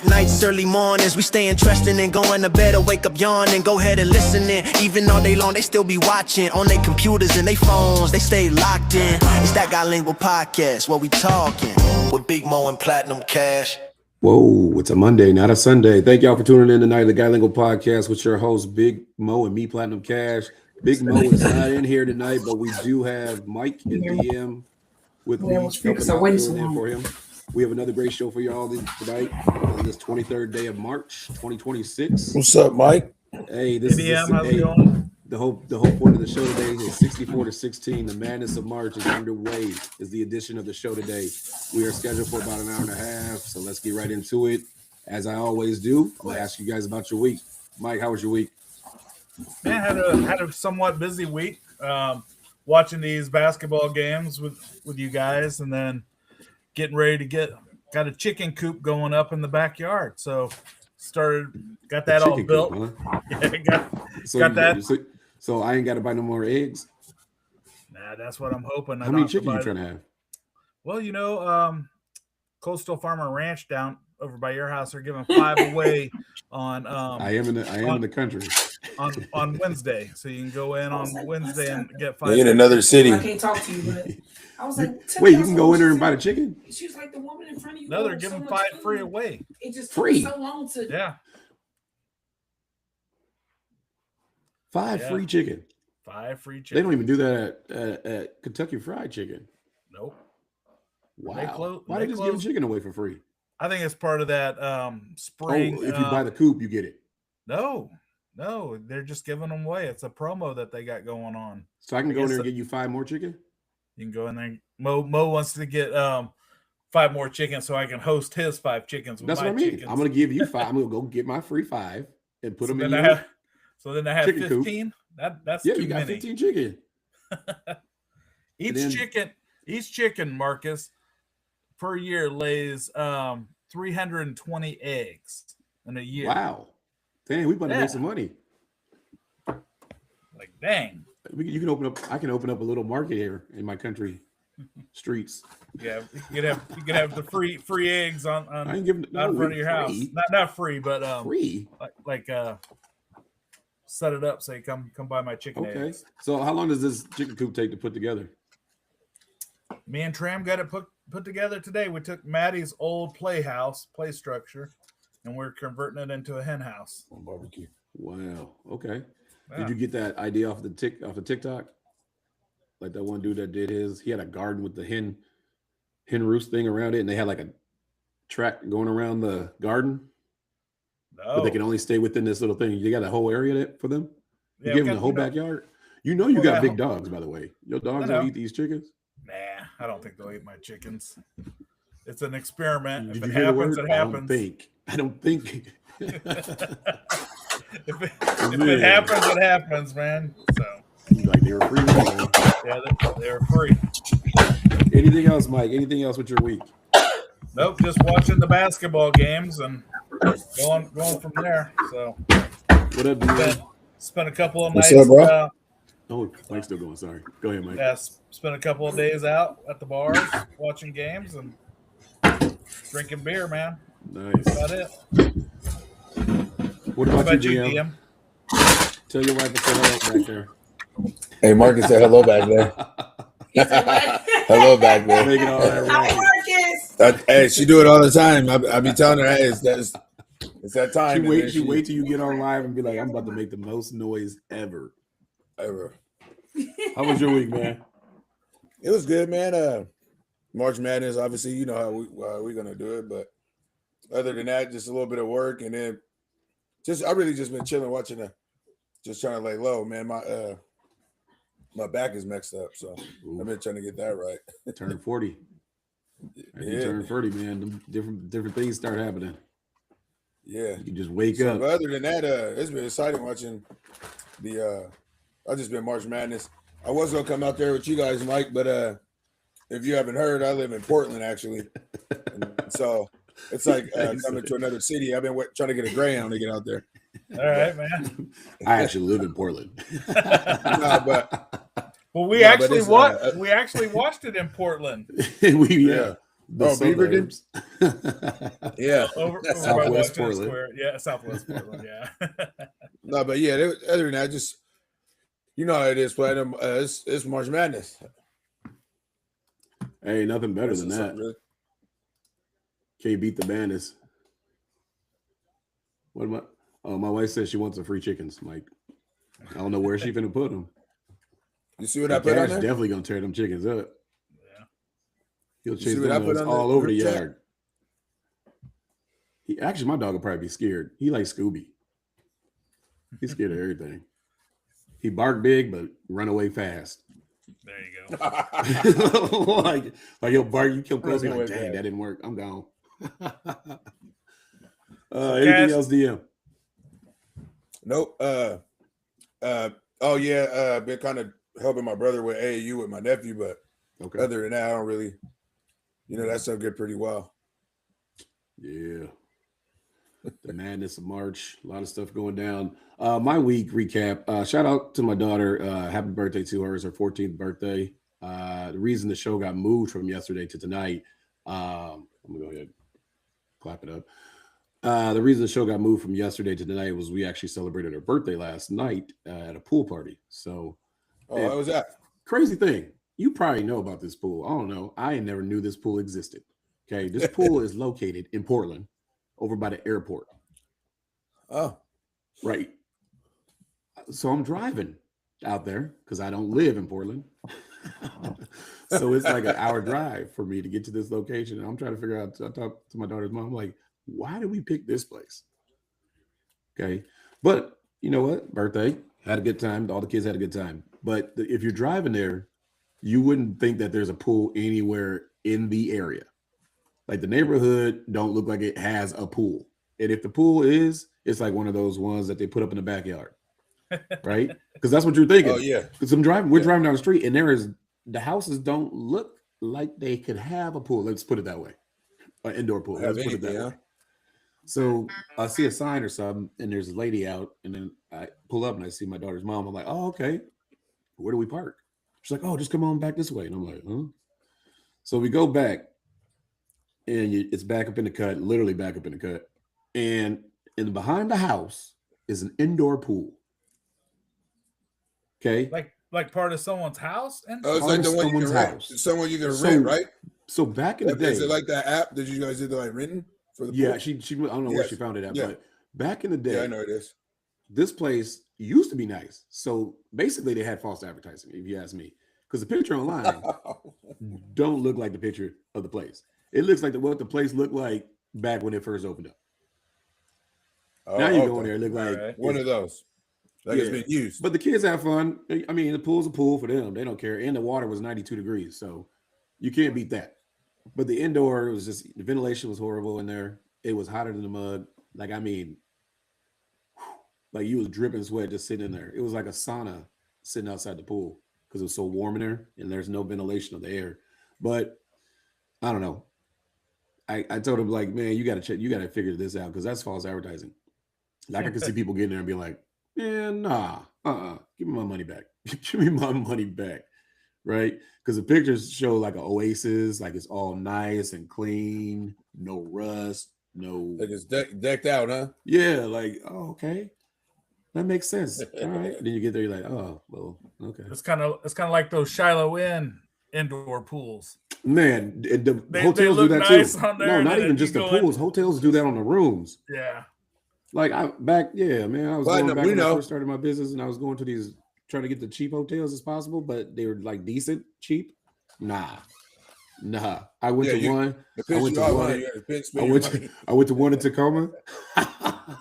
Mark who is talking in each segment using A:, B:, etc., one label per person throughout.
A: Nights, early mornings, we stay interested in going to bed or wake up yawning. Go ahead and listen in. Even all day long, they still be watching on their computers and their phones. They stay locked in. It's that Bilingual Podcast where we talking with Big Mo and Platinum Cash.
B: Whoa, it's a Monday, not a Sunday. Thank y'all for tuning in tonight to the Bilingual Podcast with your host, Big Mo and me, Platinum Cash. Big Mo is not in here tonight, but we do have Mike and DM with me for him. We have another great show for y'all tonight on this 23rd day of March, 2026.
C: What's up, Mike?
B: Hey, this
D: DM,
B: is
D: how's it going?
B: the whole point of the show today is 64-16. The madness of March is underway. Is the edition of the show today. We are scheduled for about an hour and a half, so let's get right into it. As I always do, I'm gonna ask you guys about your week. Mike, how was your week?
D: Man, had a somewhat busy week. Watching these basketball games with you guys, and then getting ready to got a chicken coop going up in the backyard. So got that all built.
B: Coop, huh?
D: Yeah, got that.
B: So I ain't got to buy no more eggs.
D: Nah, that's what I'm hoping.
B: How many chickens you trying to have?
D: Well, Coastal Farmer Ranch down over by your house are giving 5 away on.
B: I am in the country.
D: On Wednesday, so you can go in on Wednesday and get 5.
C: In another city.
E: I can't talk to you, but I was like,
B: wait, you can go in there and buy the chicken?
E: She was like, the woman in front of you.
D: No, they're giving 5 free away.
E: It just
B: free.
E: took so long to.
D: Yeah.
B: 5 free chicken.
D: 5 free chicken.
B: They don't even do that at Kentucky Fried Chicken.
D: Nope.
B: Wow. Why they just giving chicken away for free?
D: I think it's part of that spring.
B: Oh, if you buy the coop, you get it.
D: No, they're just giving them away. It's a promo that they got going on.
B: So I can go in there and get you 5 more chicken?
D: You can go in there. Mo wants to get 5 more chickens so I can host his 5 chickens. With
B: That's what I mean. Chickens. I'm going to give you 5. I'm going to go get my free 5 and put them in your
D: So then I have 15. Coop. That's
B: yeah,
D: too
B: you got
D: many.
B: 15 chicken.
D: Each chicken, Marcus, per year lays 320 eggs in a year.
B: Wow. Dang, we about to make some money.
D: Like, dang.
B: You can open up. I can open up a little market here in my country streets.
D: Yeah, you could have the free eggs on
B: I ain't giving,
D: out in front of your house. Not free, but
B: free.
D: Like set it up so you come buy my chicken eggs.
B: So how long does this chicken coop take to put together?
D: Me and Tram got it put together today. We took Maddie's old play structure, and we're converting it into a hen house.
C: On barbecue.
B: Wow. Okay.
D: Yeah.
B: Did you get that idea off of TikTok? Like that one dude that did he had a garden with the hen roost thing around it, and they had like a track going around the garden.
D: No.
B: But they can only stay within this little thing. You got a whole area for them? You give them the whole backyard? You got big dogs, by the way. Your dogs don't eat these chickens?
D: Nah, I don't think they'll eat my chickens. It's an experiment.
B: Did
D: if
B: you
D: it
B: hear
D: happens,
B: the word?
D: it happens.
B: I don't think.
D: If it happens, it happens, man. So
B: like they were free. Man.
D: Yeah, they were free.
B: Anything else, Mike? Anything else with your week?
D: Nope, just watching the basketball games and going from there. So
B: what up, dude?
D: Spent a couple of
C: nights.
D: What's up,
C: bro?
B: Oh, Mike's still going. Sorry. Go ahead, Mike.
D: Yeah, spent a couple of days out at the bars watching games and drinking beer, man.
B: Nice.
D: That's about it.
B: What about
D: you,
B: DM? Tell your wife to say hello back there.
C: Hey, Marcus said hello back there. Hello back there.
B: Make it all that
E: Hi, Marcus.
C: Hey, she do it all the time. I be telling her, hey, it's that time.
B: She wait till you get on live and be like, I'm about to make the most noise ever. How was your week, man?
C: It was good, man. March Madness, obviously, you know how we're gonna do it, but other than that, just a little bit of work, and then I really just been chilling, watching just trying to lay low, man. My back is messed up, so I've been trying to get that right.
B: Turn 40. You turn 30, man. Different things start happening.
C: Yeah,
B: you can just wake up.
C: But other than that, it's been exciting watching I've just been March Madness. I was gonna come out there with you guys, Mike, but if you haven't heard, I live in Portland actually, so it's like coming to another city. I've been trying to get a Greyhound to get out there.
D: All right, man.
B: I actually live in Portland.
D: We actually watched it in Portland.
B: we The
C: Oh, Beaverton?
B: suburbs.
C: Yeah.
D: Over by
B: Southwest
D: Washington
B: Portland.
D: Square. Yeah, Southwest Portland. Yeah.
C: No, but yeah, other than that, just you know how it is, Platinum. It's March Madness.
B: Hey, nothing better than
C: That's
B: that.
C: something really-
B: Can't beat the madness. What am I? Oh, my wife says she wants some free chickens, Mike. I don't know where she finna put them.
C: You see what I put on
B: Cash
C: there?
B: definitely gonna tear them chickens up.
D: Yeah.
B: He'll
C: You see
B: chase
C: what I
B: them
C: put
B: nugs
C: on the
B: all over the
C: group chat?
B: yard. Actually, my dog will probably be scared. He likes Scooby. He's scared of everything. He bark big, but run away fast.
D: There you go.
B: like he'll bark, you come close,
C: Run
B: you're like,
C: away
B: dang,
C: fast.
B: that didn't work. I'm gone. Anything else, DM?
C: Nope. Oh yeah. Been kind of helping my brother with AAU with my nephew, but
B: Okay.
C: other than that, I don't really. You know, that stuff get pretty well.
B: Yeah. The madness of March. A lot of stuff going down. My week recap. Shout out to my daughter. Happy birthday to her. It's her 14th birthday. The reason the show got moved from yesterday to tonight. I'm gonna go ahead and clap it up. The reason the show got moved from yesterday to tonight was we actually celebrated her birthday last night at a pool party. So
C: Oh, how was that?
B: crazy thing. You probably know about this pool. I don't know. I never knew this pool existed. Okay. This pool is located in Portland over by the airport.
C: Oh,
B: Right. So I'm driving out there because I don't live in Portland. So it's like an hour drive for me to get to this location. And I'm trying to figure out, I talked to my daughter's mom, I'm like, why did we pick this place? Okay. But you know what? Birthday, had a good time. All the kids had a good time. But if you're driving there, you wouldn't think that there's a pool anywhere in the area. Like the neighborhood don't look like it has a pool. And if the pool is, it's like one of those ones that they put up in the backyard. Right? Because that's what you're thinking.
C: oh yeah.
B: Because we're driving down the street and the houses don't look like they could have a pool. Let's put it that way. An indoor pool.
C: Have
B: Let's put it that
C: anything,
B: way.
C: huh?
B: So I see a sign or something, and there's a lady out, and then I pull up and I see my daughter's mom. I'm like, oh, okay. Where do we park? She's like, oh, just come on back this way. And I'm like, huh? So we go back, and it's back up in the cut, literally back up in the cut. And behind the house is an indoor pool. Okay.
D: Like part of someone's house. And
C: Oh, it's
B: Part
C: like
B: of
C: the one you can
B: someone's
C: rent.
B: house.
C: Someone you can
B: So-
C: rent, right?
B: So back in the day,
C: Is it like that app that you guys did like renting for the
B: yeah,
C: pool?
B: she I don't know where she
C: Yes.
B: found it at,
C: Yeah.
B: but back in the day,
C: Yeah, I know it is.
B: this place used to be nice. So basically, they had false advertising, if you ask me, because the picture online don't look like the picture of the place. It looks like what the place looked like back when it first opened up. Now you go in there, it look like
D: Alright.
C: One of those. Like it's
B: Yeah.
C: been used.
B: But the kids have fun. I mean, the pool's a pool for them. They don't care. And the water was 92 degrees. So you can't beat that. But the indoor was just, the ventilation was horrible in there. It was hotter than the mud. Like, I mean, like you was dripping sweat just sitting in there. It was like a sauna sitting outside the pool because it was so warm in there and there's no ventilation of the air. But I don't know. I told him, like, man, you got to figure this out because that's false advertising. Like, I can see people getting there and be like, man, nah, give me my money back. Give me my money back. Right? Because the pictures show like an oasis, like it's all nice and clean, no rust, no.
C: Like it's decked out, huh?
B: Yeah, like, oh, okay. That makes sense. All right. Then you get there, you're like, oh, well, okay.
D: it's kind of like those Shiloh Inn indoor pools.
B: Man, the
D: They
B: hotels do
D: look
B: that
D: nice
B: too.
D: on there,
B: No,
D: and
B: not
D: then
B: even
D: you
B: just the
D: go in-
B: pools. Hotels do that on the rooms.
D: Yeah.
B: Like I was
C: Platinum,
B: going back
C: we
B: when I
C: know.
B: first started my business, and I was going to these trying to get the cheap hotels as possible, but they were like decent, cheap. Nah. I went
C: Yeah,
B: to one.
C: The
B: I
C: pitch
B: went
C: you
B: to
C: out
B: one.
C: on, you had to pitch,
B: I
C: spend your
B: went
C: money.
B: I went to one in Tacoma.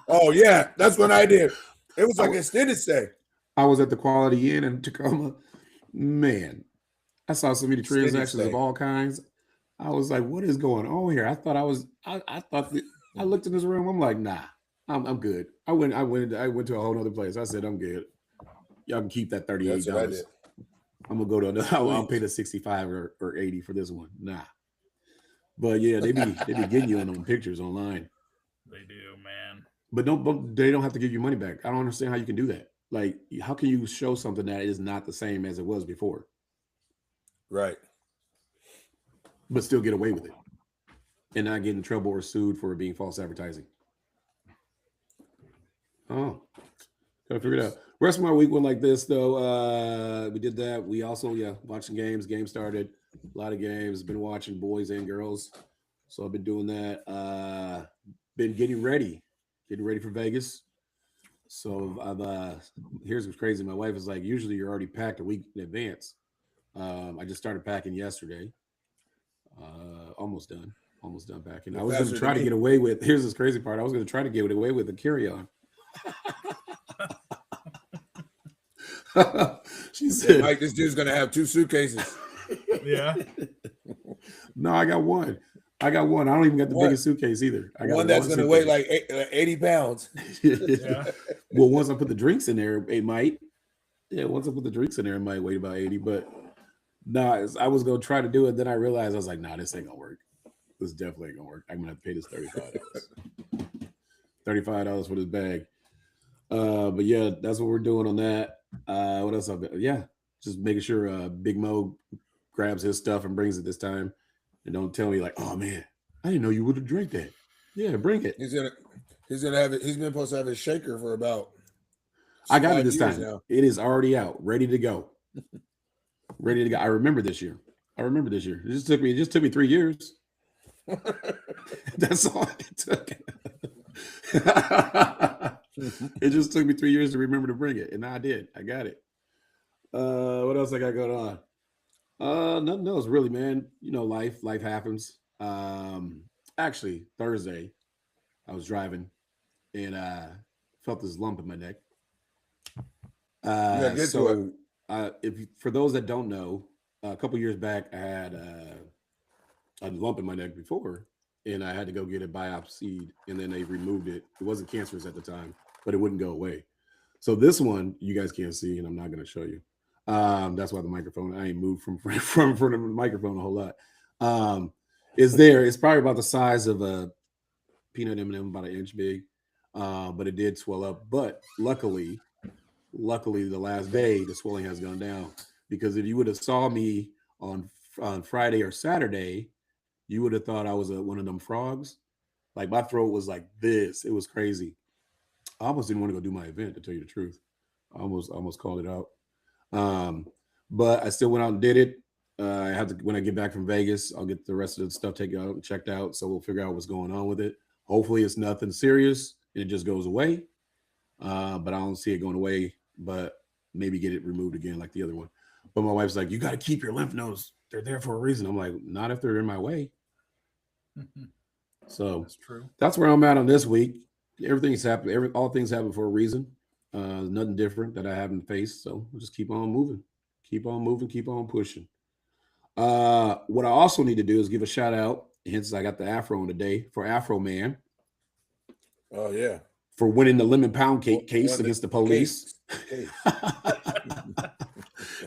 C: Oh yeah, that's what I did. It was like extended stay.
B: I was at the Quality Inn in Tacoma. Man, I saw so many
C: Extended
B: transactions
C: stay.
B: of all kinds. I was like, what is going on here? I thought I looked in this room. I'm like, nah, I'm good. I went to a whole nother place. I said, I'm good. Y'all can keep that $38.
C: That's what I did.
B: I'm gonna go to another. I'll pay the 65 or 80 for this one. Nah. But yeah, they be getting you in them pictures online.
D: They do, man.
B: But they don't have to give you money back. I don't understand how you can do that. Like, how can you show something that is not the same as it was before,
C: Right.
B: but still get away with it? and not get in trouble or sued for being false advertising. Oh, gotta figure it out. Rest of my week went like this though. We did that. We also watching games. Game started. A lot of games. Been watching boys and girls. So I've been doing that. Been getting ready for Vegas. So I've here's what's crazy. My wife is like, usually you're already packed a week in advance. I just started packing yesterday. Almost done packing. I was going to try to get away with. Here's this crazy part. I was going to try to get away with a carry-on. She said,
C: Mike, this dude's gonna have 2 suitcases.
D: Yeah.
B: No, I got one. I don't even got the biggest suitcase either. I got
C: one that's gonna weigh like 80 pounds.
B: Yeah. Well, once I put the drinks in there, it might. Yeah, once I put the drinks in there, it might weigh about 80. But nah, I was gonna try to do it. Then I realized I was like, nah, this ain't gonna work. This definitely ain't gonna work. I'm gonna have to pay this $35. $35 for this bag. But yeah, that's what we're doing on that. What else? Just making sure Big Mo grabs his stuff and brings it this time, and don't tell me like, oh man, I didn't know you would have drank that. Yeah, bring it.
C: He's gonna have it. He's been supposed to have his shaker for about.
B: I got it this time.
C: Now.
B: It is already out, ready to go. Ready to go. I remember this year. It just took me 3 years. That's all it took. It just took me 3 years to remember to bring it, and I did. I got it. What else I got going on? Nothing else really, man. You know, life happens. Actually, Thursday, I was driving and felt this lump in my neck. If for those that don't know, a couple years back, I had a lump in my neck before, and I had to go get it biopsied, and then they removed it. It wasn't cancerous at the time, but it wouldn't go away. So this one you guys can't see, and I'm not going to show you. That's why the microphone, I ain't moved from front of the microphone a whole lot. Is there? It's probably about the size of a peanut M&M, about an inch big, but it did swell up. But luckily, the last day the swelling has gone down, because if you would have saw me on Friday or Saturday, you would have thought I was one of them frogs. Like my throat was like this. It was crazy. I almost didn't want to go do my event, to tell you the truth. I almost called it out. But I still went out and did it. I have to, when I get back from Vegas, I'll get the rest of the stuff taken out and checked out. So we'll figure out what's going on with it. Hopefully it's nothing serious and it just goes away. But I don't see it going away, but maybe get it removed again like the other one. But my wife's like, you got to keep your lymph nodes. They're there for a reason. I'm like, not if they're in my way. So
D: That's true.
B: That's where I'm at on this week. Everything's happened. All things happen for a reason. Nothing different that I haven't faced. So we'll just keep on moving, keep on pushing. What I also need to do is give a shout out. Hence, I got the afro on today for Afro Man.
C: Oh yeah.
B: For winning the lemon pound cake case against the police.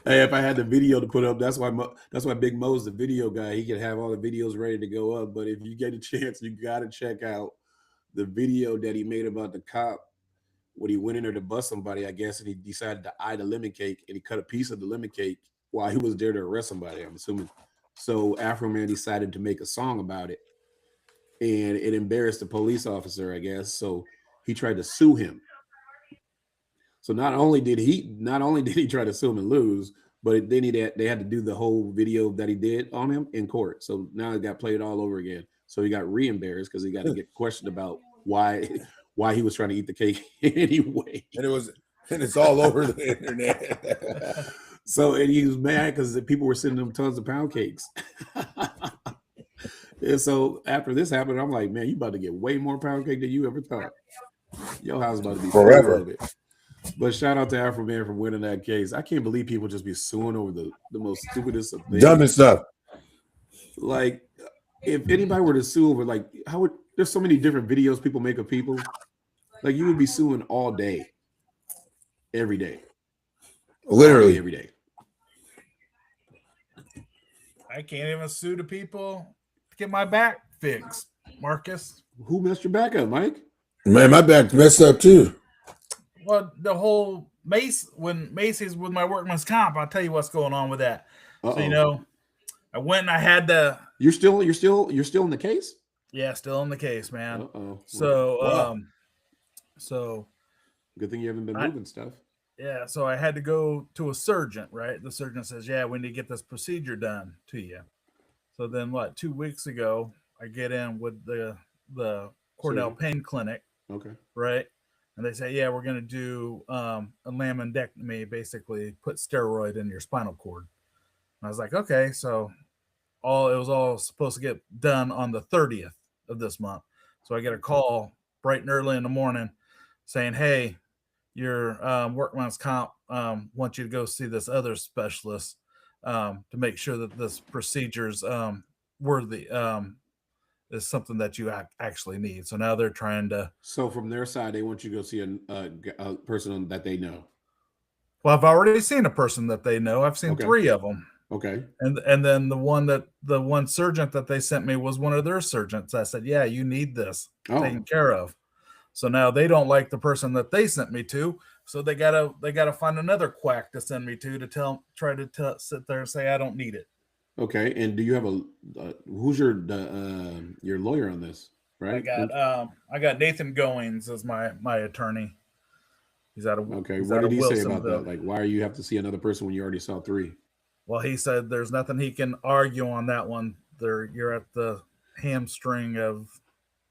B: Hey, if I had the video to put up, that's why Big Mo's the video guy. He can have all the videos ready to go up. But if you get a chance, you got to check out the video that he made about the cop when he went in there to bust somebody, I guess, and he decided to eye the lemon cake, and he cut a piece of the lemon cake while he was there to arrest somebody, I'm assuming. So Afro Man decided to make a song about it, and it embarrassed the police officer, I guess. So he tried to sue him. So not only did he try to sue him and lose, but then they had to do the whole video that he did on him in court. So now it got played all over again. So he got re-embarrassed because he got to get questioned about why he was trying to eat the cake anyway.
C: And it's all over the internet.
B: So, and he was mad because the people were sending him tons of pound cakes. And so after this happened, I'm like, man, you about to get way more pound cake than you ever thought. Your house is about to be
C: Forever.
B: But shout out to Afro Man for winning that case. I can't believe people just be suing over the most stupidest of things.
C: Dumbest stuff.
B: Like, if anybody were to sue over, like, there's so many different videos people make of people. Like, you would be suing all day, every day.
C: Literally
B: every day.
D: I can't even sue the people to get my back fixed, Marcus.
B: Who messed your back up, Mike?
C: Man, my back messed up too.
D: Well, the whole Macy's with my workman's comp, I'll tell you what's going on with that.
B: Uh-oh.
D: So, I went and I had
B: You're still in the case?
D: Yeah, still in the case, man.
B: Uh-oh.
D: So,
C: Wow.
D: so
B: Good thing you haven't been
D: I-
B: moving stuff.
D: yeah, so I had to go to a surgeon, right? The surgeon says, "Yeah, we need to get this procedure done to you." So then, what? 2 weeks ago, I get in with the Cornell
B: Surgeon.
D: Pain Clinic,
B: Okay.
D: right? And they say, "Yeah, we're going to do a laminectomy, basically put steroid in your spinal cord." And I was like, "Okay." So it was all supposed to get done on the 30th of this month. So I get a call bright and early in the morning saying, "Hey, your workman's comp wants you to go see this other specialist to make sure that this procedure's worthy is something that you actually need." So now they're trying to.
B: So from their side, they want you to go see a person that they know.
D: Well, I've already seen a person that they know. I've seen
B: Okay.
D: 3 of them,
B: Okay.
D: and then the one surgeon that they sent me was one of their surgeons. I said, "Yeah, you need this taken
B: Oh,
D: care of." So now they don't like the person that they sent me to. So they gotta find another quack to send me to try to sit there and say I don't need it.
B: okay. And do you have who's your lawyer on this? Right.
D: I got Nathan Goings as my attorney. He's out of
B: Okay.
D: he's
B: What
D: out
B: did
D: of
B: he say about
D: Wilsonville.
B: that? Like, why you have to see another person when you already saw 3?
D: Well, he said there's nothing he can argue on that one. You're at the hamstring of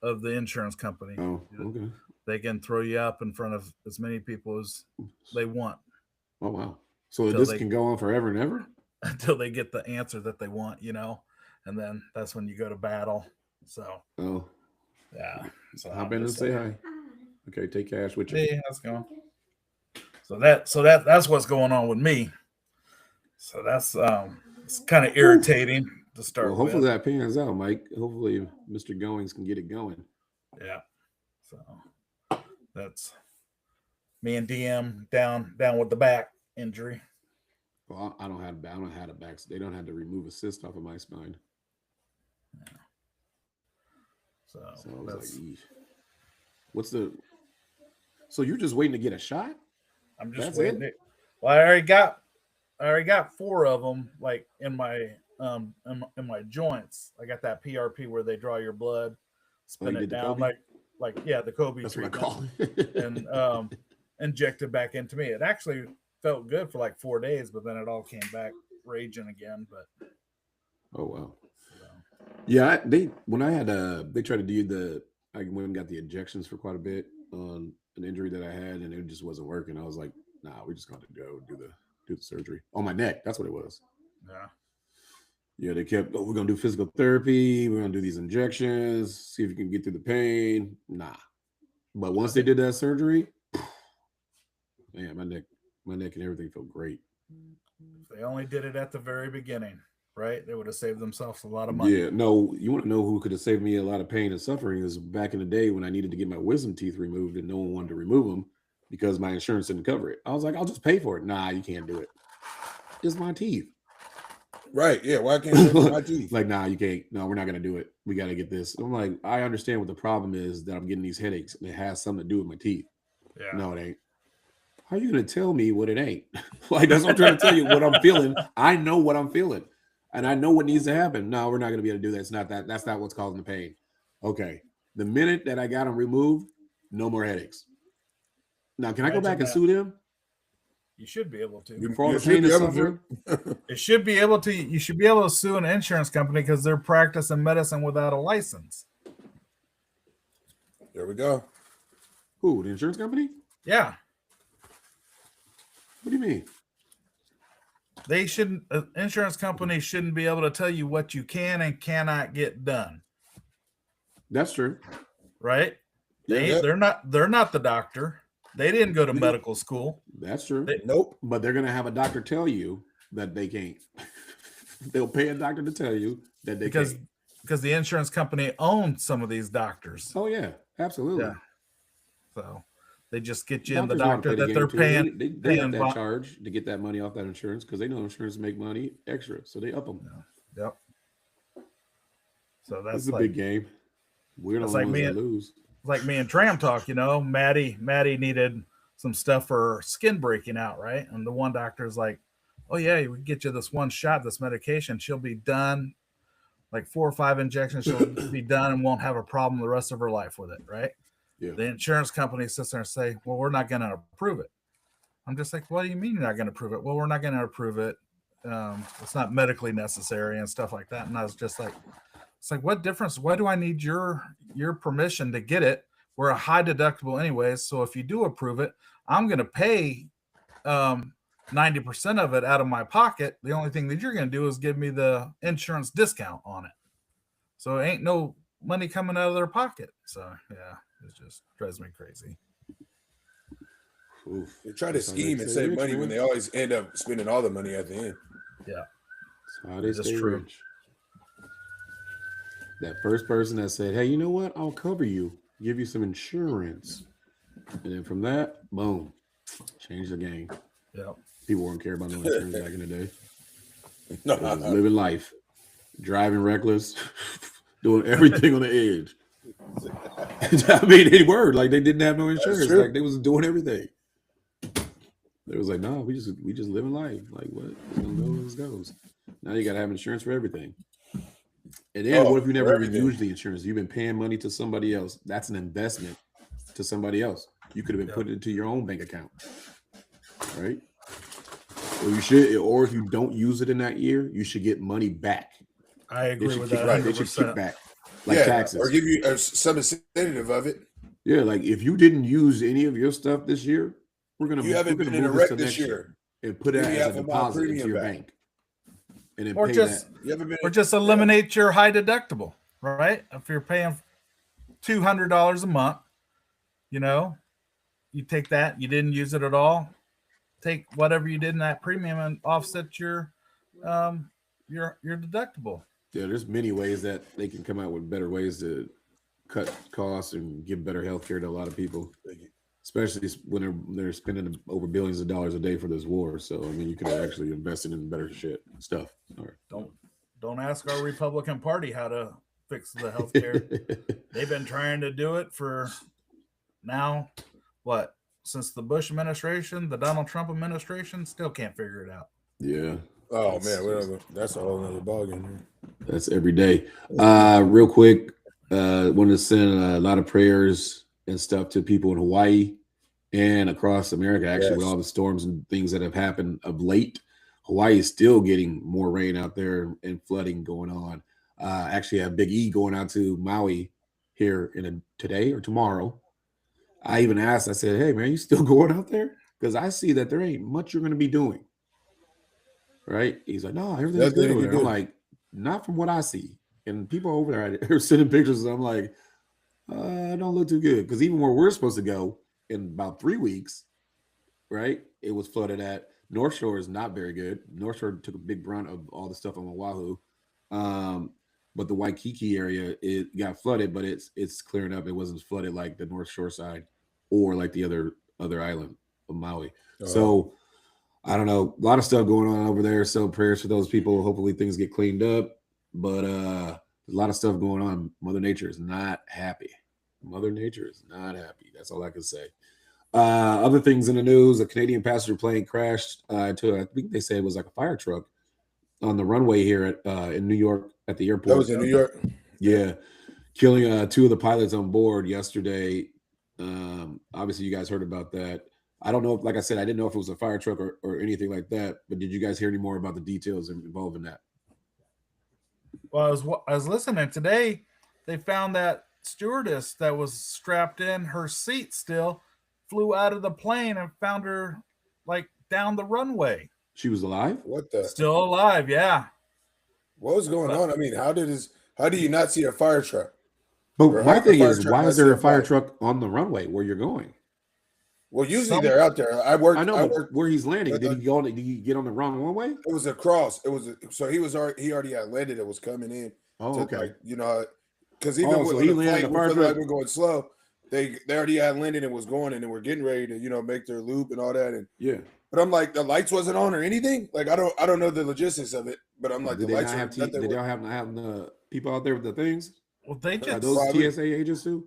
D: the insurance company.
B: Oh, okay.
D: They can throw you up in front of as many people as they want
B: Oh, wow. So
D: Till
B: this
D: they-
B: can go on forever and ever?
D: until they get the answer that they want, and then that's when you go to battle. So
B: Oh,
D: yeah. So
B: hop
D: I'm
B: in and
D: just
B: say
D: like,
B: hi. Okay, take cash with you.
D: "Hey, how's it going?" So that's what's going on with me. So that's it's kind of irritating to start
B: Well, hopefully
D: with.
B: that pans out, Mike. Hopefully Mr. Goings can get it going.
D: Yeah. So that's me and DM down with the back injury.
B: Well, I don't have a back. They don't have to remove a cyst off of my spine.
D: So
B: So I was like,
D: that's,
B: "Eesh." What's the? So you're just waiting to get a shot?
D: I'm just
B: that's
D: waiting.
B: it?
D: Well, I already got 4 of them, like in my joints. I got that PRP where they draw your blood, spin
B: you
D: it
B: did the
D: down,
B: Kobe?
D: like yeah, the Kobe
B: That's what I
D: treatment,
B: call it.
D: and inject it back into me. It actually felt good for like 4 days, but then it all came back raging again. But
B: Oh wow.
D: so,
B: Yeah, when I had they tried to do I went and got the injections for quite a bit on an injury that I had, and it just wasn't working. I was like, nah, we just got to go do the surgery on my neck. That's what it was.
D: yeah.
B: Yeah, they kept, we're gonna do physical therapy, we're gonna do these injections, see if you can get through the pain. Nah. But once they did that surgery, man, my neck and everything felt great.
D: If they only did it at the very beginning, right? They would have saved themselves a lot of money.
B: Yeah, no, you want to know who could have saved me a lot of pain and suffering is back in the day when I needed to get my wisdom teeth removed and no one wanted to remove them because my insurance didn't cover it. I was like, I'll just pay for it. Nah, you can't do it. It's my teeth.
C: Right. Yeah. Why can't you my teeth?
B: Like, nah, you can't. No, we're not gonna do it. We got to get this. I'm like, I understand what the problem is that I'm getting these headaches, and it has something to do with my teeth.
D: Yeah.
B: No, it ain't. How are you gonna tell me what it ain't? Like, that's what I'm trying to tell you. What I'm feeling. I know what I'm feeling, and I know what needs to happen. No, we're not gonna be able to do that. It's not that. That's not what's causing the pain. Okay. The minute that I got them removed, no more headaches. Now, can I go
D: Imagine
B: back and
D: that.
B: sue them
D: You should be able to.
B: for all
C: You
B: the
C: should
B: pain
C: be
B: and
C: able to.
B: suffering?
D: It should be able to. You should be able to sue an insurance company because they're practicing medicine without a license.
C: There we go.
B: Who? The insurance company?
D: Yeah,
B: What do you mean?
D: they shouldn't. Insurance companies shouldn't be able to tell you what you can and cannot get done.
B: That's true.
D: Right?
C: Yeah.
D: They're not the doctor. They didn't go to medical school.
B: That's true.
C: Nope.
B: But they're gonna have a doctor tell you that they can't. They'll pay a doctor to tell you that they
D: because
B: can't.
D: because the insurance company owns some of these doctors.
B: Oh yeah, absolutely.
D: Yeah. So they just get you in the
B: Doctors know how to
D: doctor
B: play the
D: that they're
B: game, too.
D: paying.
B: They up
D: paying
B: that
D: bo-
B: charge to get that money off that insurance because they know insurance make money extra, so they up them.
D: Yep. So
B: This
D: that's
B: is a
D: like,
B: big game. We're the
D: That's
B: only
D: like
B: ones
D: me
B: that
D: and-
B: lose.
D: like me and Tram talk, Maddie needed some stuff for skin breaking out, right? And the one doctor's like, "Oh yeah, we can get you this one shot, this medication. She'll be done like 4 or 5 injections, she'll be done and won't have a problem the rest of her life with it, right?
B: Yeah.
D: The insurance company sits there and say, well, we're not going to approve it. I'm just like, what do you mean you're not going to approve it? Well, we're not going to approve it. It's not medically necessary and stuff like that. And I was just like, it's like, what difference? Why do I need your permission to get it? We're a high deductible anyways. So if you do approve it, I'm going to pay 90% of it out of my pocket. The only thing that you're going to do is give me the insurance discount on it. So it ain't no money coming out of their pocket. So yeah, it just drives me crazy.
B: Oof.
C: They try to
B: That's how
C: scheme
B: they
C: and
B: stay
C: save
B: rich,
C: money
B: man.
C: when they always end up spending all the money at the end.
D: Yeah.
B: That's how they
D: That's
B: stay
D: true.
B: rich. That first person that said, hey, you know what? I'll cover you, give you some insurance. And then from that, boom, change the game.
D: Yeah.
B: People weren't care about no insurance back in the day.
C: No,
B: They was living life, driving reckless, doing everything on the edge. I mean, they were like they didn't have no insurance.
C: true.
B: Like they was doing everything. They was like, no, we just living life. Like what? It's gonna go as it goes. Now you gotta have insurance for everything. And then what if you never
C: for
B: even
C: everything.
B: used the insurance? You've been paying money to somebody else. That's an investment to somebody else. You could have been putting it into your own bank account, right? Or you should, or if you don't use it in that year, you should get money back.
D: I
B: They
D: agree
B: should
D: with
B: kick,
D: that.
B: they should
D: 100%.
B: kick back like
C: yeah,
B: taxes.
C: or give you some incentive of it.
B: Yeah, like if you didn't use any of your stuff this year, we're gonna
C: You haven't
B: we're
C: been
B: gonna
C: in a
B: move
C: wreck
B: to
C: this
B: next
C: year.
B: and put it
C: Maybe
B: as
C: half
B: a
C: of my
B: deposit into
C: premium
B: your
C: back.
B: bank, and then
D: Or
B: pay
D: just
B: that.
C: You haven't been.
D: or just eliminate your high deductible, right? If you're paying $200 a month, you know, you take that, you didn't use it at all, take whatever you did in that premium and offset your deductible.
B: Yeah, there's many ways that they can come out with better ways to cut costs and give better health care to a lot of people, especially when they're spending over billions of dollars a day for this war. So I mean, you could have actually invested in better stuff. All right.
D: Don't ask our Republican Party how to fix the health care. They've been trying to do it for now, what, since the Bush administration, the Donald Trump administration, still can't figure it out.
B: Yeah.
C: Oh man, whatever. That's a whole other ballgame.
B: That's every day. Real quick, wanted to send a lot of prayers and stuff to people in Hawaii and across America, actually, with all the storms and things that have happened of late. Hawaii is still getting more rain out there and flooding going on. Actually, I have Big E going out to Maui here today or tomorrow. I even asked, I said, hey, man, you still going out there? Because I see that there ain't much you're going to be doing. Right? He's like, no, everything's good over there. I'm like, not from what I see. And people over there are sending pictures. And I'm like, I don't look too good. Because even where we're supposed to go in about 3 weeks, right? It was flooded at. North Shore is not very good. North Shore took a big brunt of all the stuff on Oahu. But the Waikiki area, it got flooded, but it's clearing up. It wasn't flooded like the North Shore side or like the other island of Maui. So I don't know. A lot of stuff going on over there. So prayers for those people. Hopefully things get cleaned up. But a lot of stuff going on. Mother Nature is not happy. Mother Nature is not happy. That's all I can say. Other things in the news, a Canadian passenger plane crashed into, I think they said it was like a fire truck on the runway here in New York at the airport.
C: That was in New York?
B: Yeah. Killing 2 of the pilots on board yesterday. Obviously, you guys heard about that. I don't know. Like I said, I didn't know if it was a fire truck or anything like that. But did you guys hear any more about the details involved in that?
D: Well, I was listening today. They found that stewardess that was strapped in her seat still flew out of the plane and found her like down the runway.
B: She was alive?
C: What the?
D: Still alive, yeah.
C: What was going on? I mean, how do you not see a fire truck?
B: But
C: Or
B: my
C: how the
B: thing
C: fire
B: is,
C: truck
B: why
C: not
B: is there
C: see
B: a fire
C: fire?
B: truck on the runway where you're going?
C: Well, usually they're out there. I
B: I know, but
C: worked.
B: where he's landing,
C: but
B: did he get on the wrong runway?
C: It was a cross. So he already had landed. It was coming in.
B: Oh,
C: to,
B: okay.
C: like, you know, because even
B: Oh, so
C: when
B: he
C: the
B: landed
C: flight
B: the fire
C: was like
B: truck.
C: we're going slow, they already had landed and was going, and they were getting ready to make their loop and all that. And
B: Yeah.
C: but I'm like, the lights wasn't on or anything. Like I don't know the logistics of it, but I'm like,
B: Did
C: the
B: they
C: lights
B: not
C: are.
B: have
C: nothing
B: did
C: were-
B: y'all have the people out there with the things?
D: Well, they
B: Are
D: just
B: those
C: Probably.
B: TSA agents too?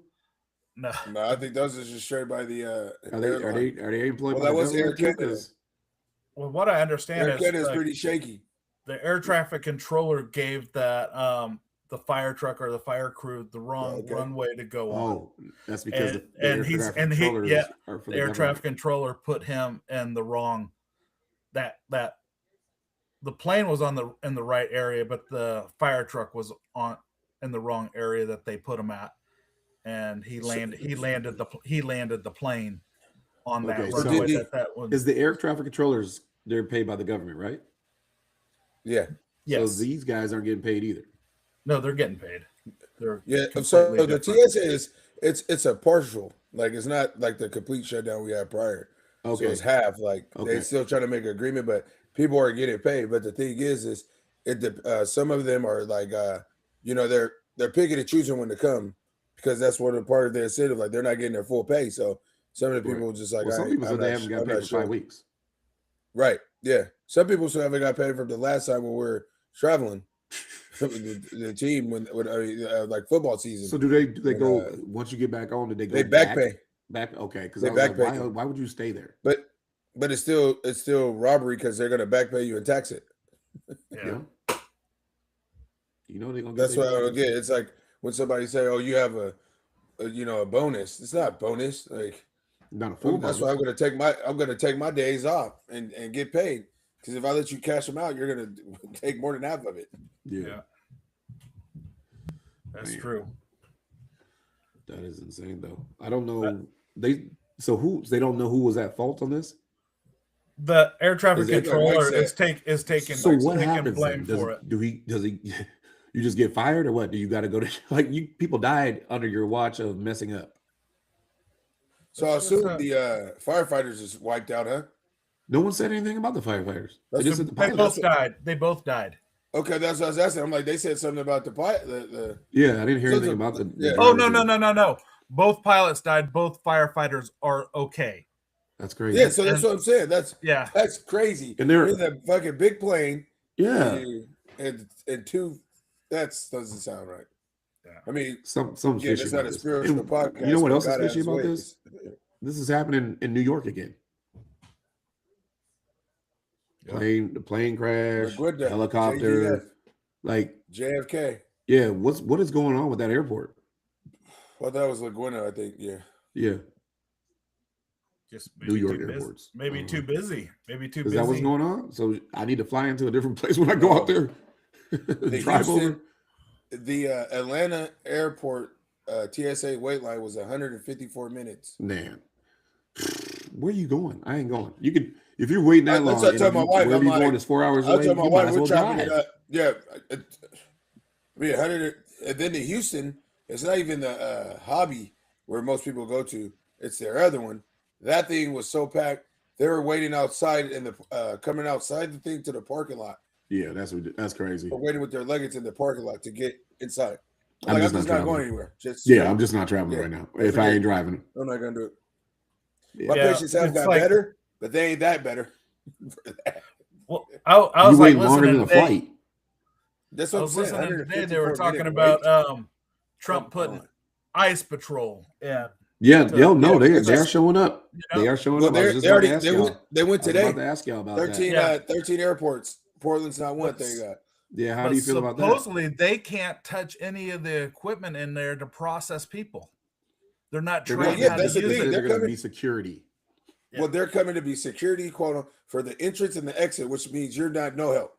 D: no.
C: No, I think those is just straight by the
B: Are they employed
C: Well,
B: by
C: that
B: the
C: was Air
B: government too?
C: Canada.
B: 'Cause-
D: Well, what I understand
C: Air Canada is
D: like,
C: pretty shaky.
D: the air traffic controller gave that the fire truck or the fire crew the wrong
C: Okay.
D: runway to go on.
B: Oh, that's because
D: And-
B: the
D: and
B: air
D: he's-
B: traffic
D: and he-
B: controllers
D: yeah,
B: are for
D: The
B: the
D: air
B: government.
D: traffic controller put him in the wrong. That the plane was in the right area, but the fire truck was in the wrong area that they put him at, and he landed the plane on that
B: Okay, so
D: runway.
C: did
D: that was
B: Is the air traffic controllers, they're paid by the government, right?
C: Yeah.
D: yes.
B: So these guys aren't getting paid either.
D: No, they're getting paid. They're
C: Yeah. So
D: completely
C: the
D: different.
C: TSA is it's a partial. Like it's not like the complete shutdown we had prior. So
B: Okay.
C: it's half. Like
B: Okay.
C: they still trying to make an agreement, but people are getting paid. But the thing is some of them are like they're picking and choosing when to come because that's what a part of their incentive. Like they're not getting their full pay. So some of the people just like
B: Well, some people said
C: I'm
B: they
C: not
B: haven't got
C: I'm
B: paid
C: not
B: for
C: sure.
B: 5 weeks.
C: Right. Yeah. Some people still haven't got paid from the last time when we were traveling. the team when like football season.
B: So do they
C: And,
B: go once you get back on? Did they go
C: they back pay.
B: Back? Okay, because
C: They
B: I was
C: back
B: like,
C: pay.
B: why would you stay there?
C: But it's still robbery because they're gonna back pay you and tax it.
D: Yeah.
B: You know they're gonna.
C: That's
B: get
C: what I
B: their
C: don't get. It's like when somebody say, "Oh, you have a bonus." It's not a bonus. Like
B: not a full.
C: that's
B: bonus.
C: why I'm gonna take my days off and get paid. Because if I let you cash them out, you're gonna take more than half of it.
B: Yeah,
D: That's
B: Man.
D: true.
B: that is insane though. I don't know. They don't know who was at fault on this.
D: The air traffic
B: Is it-
D: controller
C: like
D: is taking
B: So what
D: taking
B: happens
D: blame
B: then?
D: for it.
B: Does he? You just get fired or what? Do you got to go to like you? People died under your watch of messing up.
C: So I
D: That's
C: assume
D: what's
C: the firefighters is wiped out, huh?
B: No one said anything about the firefighters. They
C: That's
B: just
C: the-
B: said the
D: They
B: pilots.
D: both died. They both died.
C: Okay, that's what I was asking. I'm like, they said something about the pilot. The
B: Yeah, I didn't hear
C: So
B: anything
C: the-
B: about the.
C: yeah.
D: Oh
B: drivers
D: no.
B: or-
D: Both pilots died. Both firefighters are okay.
B: That's crazy.
C: yeah, so that's what I'm saying. That's
D: Yeah.
C: crazy.
B: And they're-
C: in that fucking big plane.
B: Yeah,
C: And two, that doesn't sound right.
D: Yeah.
C: I mean,
B: some
C: yeah,
B: fishy
C: it's not
B: about
C: a
B: this.
C: spiritual
B: And
C: podcast.
B: You know what
C: but
B: else is
C: God
B: fishy
C: has
B: about
C: ways.
B: this? This is happening in New York again.
D: Yeah.
B: The plane crash,
C: LaGuardia,
B: helicopter.
C: JDF,
B: Like,
C: JFK.
B: yeah, what is going on with that airport?
C: Well, that was Laguna, I think. Yeah.
B: Yeah,
D: Just
B: New York
D: too busy.
B: airports.
D: Maybe too busy. Maybe too
B: Is
D: busy.
B: that what's going on? So I need to fly into a different place when I go out there.
C: The
B: Drive over.
C: Houston, the Atlanta airport TSA wait line was 154 minutes.
B: Man, where you going? I ain't going. You could if you're waiting that long.
C: That's what I told my wife,
B: Wherever
C: I'm
B: you
C: like-
B: going is 4 hours
C: I
B: away.
C: told my
B: You might
C: wife
B: as
C: we're
B: well
C: traveling.
B: drive.
C: Yeah, I mean 100. And then the Houston, it's not even the hobby where most people go to. It's their other one. That thing was so packed. They were waiting outside in the coming outside the thing to the parking lot.
B: Yeah, that's crazy.
C: Or waiting with their luggage in the parking lot to get inside.
B: I'm
C: I'm
B: just
C: just
B: not
C: not going
B: traveling.
C: anywhere. Just
B: Yeah, I'm just not traveling
C: Yeah.
B: right now. If I ain't driving.
C: I'm not gonna do it.
B: Yeah.
C: My
D: Yeah,
C: patients have
D: it's
C: got
D: like-
C: better, but they ain't that better.
D: Well, I was
B: You
D: like
B: wait longer than
D: listening
B: the
D: today.
B: flight.
C: That's
D: I
C: what I'm
D: was
C: saying.
D: listening today. They were
C: 154
D: talking
C: minute
D: about
C: wait.
D: Trump
C: Come
D: putting
C: on.
D: ICE patrol. Yeah.
B: Yeah,
D: So,
B: no,
C: yeah,
B: they
C: it's
B: are
C: just-
B: showent up.
D: You know?
B: They are showing
C: Well,
B: up. I was
C: they
B: just about to
C: already
B: ask
C: they
B: y'all.
C: went, they went
B: I was
C: today.
B: about to ask y'all about
C: 13,
B: that.
C: 13 airports. Portland's not one. They got.
B: Yeah, how
D: But
B: do you feel about that?
D: supposedly they can't touch any of the equipment in there to process people. They're not
B: They're
D: trained
B: gonna,
D: how
C: that's
D: to
C: the
D: use
C: thing.
D: it.
B: they're
C: They're
B: going to
C: coming-
B: be security.
D: Yeah.
C: Well, they're coming to be security quota for the entrance and the exit, which means you're not no help.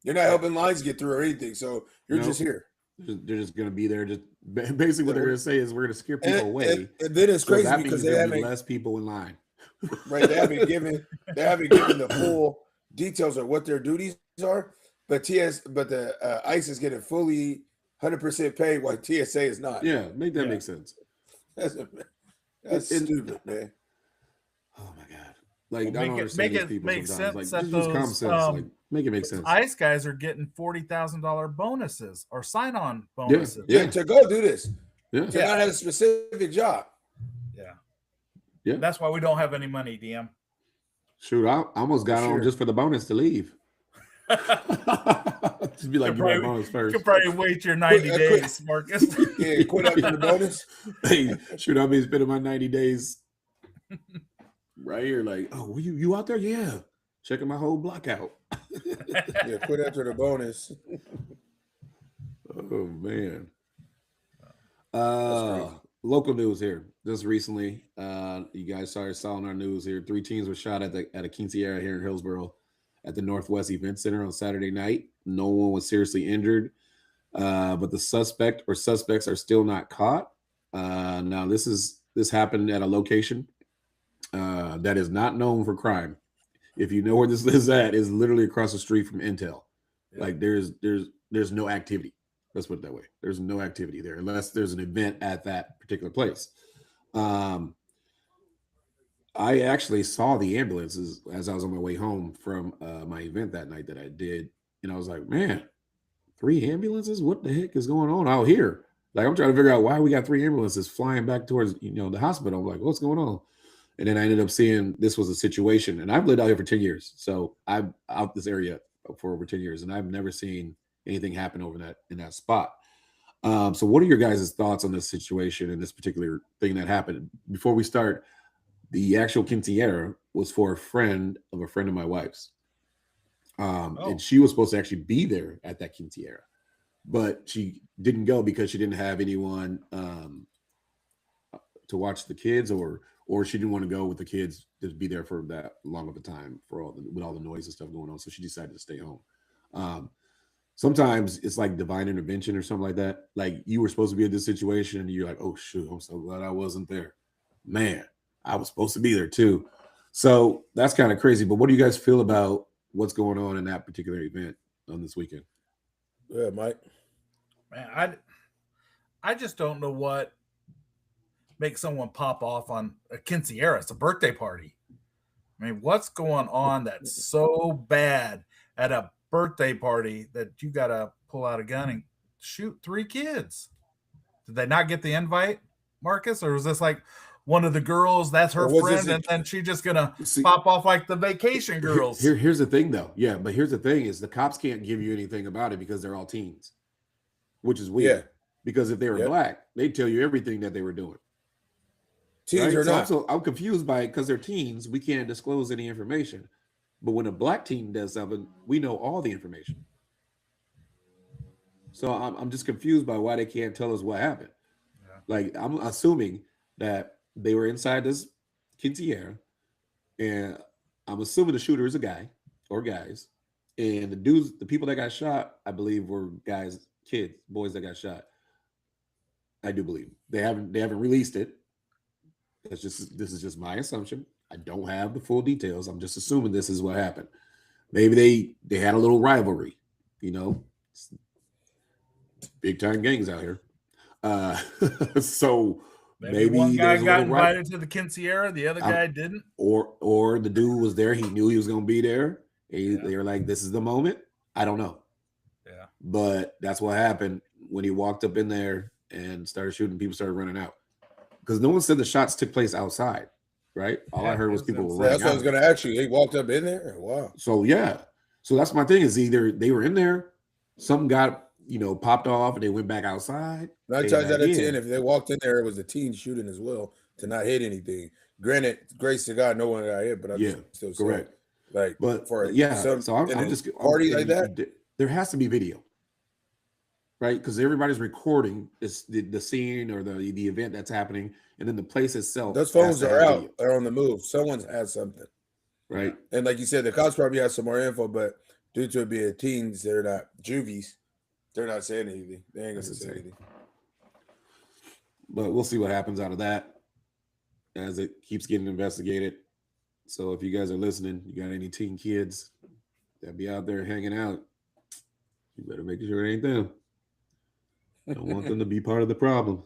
C: You're not helping lines get through or anything. So you're
B: Nope.
C: just here.
B: They're just going to be there. Just basically what they're going to say is we're going to scare people away.
C: And then it's
B: So
C: crazy
B: that
C: because
B: means
C: they
B: there'll be
C: haven't
B: less people in line.
C: right. They haven't given the full details of what their duties are. But the ICE is getting fully 100% paid, while TSA is not.
B: Yeah, make that
D: Yeah.
B: make sense.
C: That's
B: It-
C: stupid, man.
B: Oh my god! Like
D: Well,
B: I don't
D: make it-
B: understand
D: make
B: these
D: it
B: people
D: make
B: sometimes.
D: sense
B: Like
D: that
B: just use common
D: those,
B: sense. Like make it make sense.
D: ICE guys are getting $40,000 bonuses or sign-on bonuses.
C: Yeah, to go do this,
B: Yeah,
C: to not have a specific job.
D: Yeah.
B: Yeah.
D: That's why we don't have any money, DM.
B: shoot, I almost got
C: Sure.
B: on just for the bonus to leave. Just be like,
D: Could
B: give me
D: probably-
B: a bonus
D: You
B: first.
D: could probably wait your 90
C: Quit- quit.
D: days, Marcus.
C: Yeah, quit after the bonus.
B: Hey, shoot, I'll be spending my 90 days right here. Like, oh, were you out there? Yeah, checking my whole block out.
C: Yeah, quit after the bonus.
B: Oh man.
C: crazy.
B: Local news here. Just recently, you guys started selling our news here. 3 teams were shot at a quinceañera here in Hillsboro at the Northwest Event Center on Saturday night. No one was seriously injured, but the suspect or suspects are still not caught. Now, this happened at a location that is not known for crime. If you know where this is at, it's literally across the street from Intel.
C: Yeah.
B: Like there's no activity. Let's put it that way. There's no activity there unless there's an event at that particular place. I actually saw the ambulances as I was on my way home from my event that night that I did. And I was like, man, 3 ambulances? What the heck is going on out here? Like, I'm trying to figure out why we got 3 ambulances flying back towards, the hospital. I'm like, what's going on? And then I ended up seeing this was a situation. And I've lived out here for 10 years. So I'm out this area for over 10 years. And I've never seen anything happen over in that spot. So what are your guys' thoughts on this situation and this particular thing that happened? Before we start, the actual quinceañera was for a friend of my wife's. And she was supposed to actually be there at that quinceañera, but she didn't go because she didn't have anyone to watch the kids, or she didn't want to go with the kids to be there for that long of a time with all the noise and stuff going on. So she decided to stay home. Sometimes it's like divine intervention or something like that. Like you were supposed to be in this situation and you're like, oh shoot, I'm so glad I wasn't there. Man, I was supposed to be there too. So that's kind of crazy. But what do you guys feel about what's going on in that particular event on this weekend?
C: Yeah, Mike.
D: Man, I just don't know what makes someone pop off on a quinceañera. It's a birthday party. I mean, what's going on that's so bad at a birthday party that you got to pull out a gun and shoot 3 kids? Did they not get the invite, Marcus? Or was this like one of the girls, that's her friend, and then she's just going to pop off like the vacation girls?
B: Here's the thing, though. Yeah, but here's the thing is the cops can't give you anything about it because they're all teens, which is weird. Yeah. Because if they were black, they'd tell you everything that they were doing.
C: Teens or not.
B: So I'm confused by it because they're teens. We can't disclose any information. But when a black teen does something, we know all the information. So I'm just confused by why they can't tell us what happened. Yeah. Like I'm assuming that they were inside this quinceañera, and I'm assuming the shooter is a guy or guys, and the people that got shot, I believe, were boys that got shot. I do believe they haven't released it. This is just my assumption. I don't have the full details. I'm just assuming this is what happened. Maybe they had a little rivalry, big time gangs out here. So maybe
D: one guy got invited to the quinceañera, the other guy didn't.
B: Or the dude was there. He knew he was going to be there. They were like, this is the moment. I don't know.
D: Yeah.
B: But that's what happened when he walked up in there and started shooting. People started running out because no one said the shots took place outside. Right. All I heard was people were running.
C: That's what I was going to ask you. He walked up in there. Wow.
B: So so that's my thing is either they were in there, something got popped off, and they went back outside.
C: 9 times out of 10, if they walked in there, it was a teen shooting as well to not hit anything. Granted, grace to God, no one got hit, but I'm still
B: correct.
C: Like,
B: but
C: for
B: so I'm just
C: party like that.
B: There has to be video, right? Because everybody's recording the scene or the event that's happening. And then the place itself.
C: Those phones are out. They're on the move. Someone's had something.
B: Right.
C: And like you said, the cops probably have some more info, but due to it being teens, they're not juvies. They're not saying anything. They ain't going to say anything.
B: But we'll see what happens out of that as it keeps getting investigated. So if you guys are listening, you got any teen kids that be out there hanging out, you better make sure it ain't them. Don't want them to be part of the problem.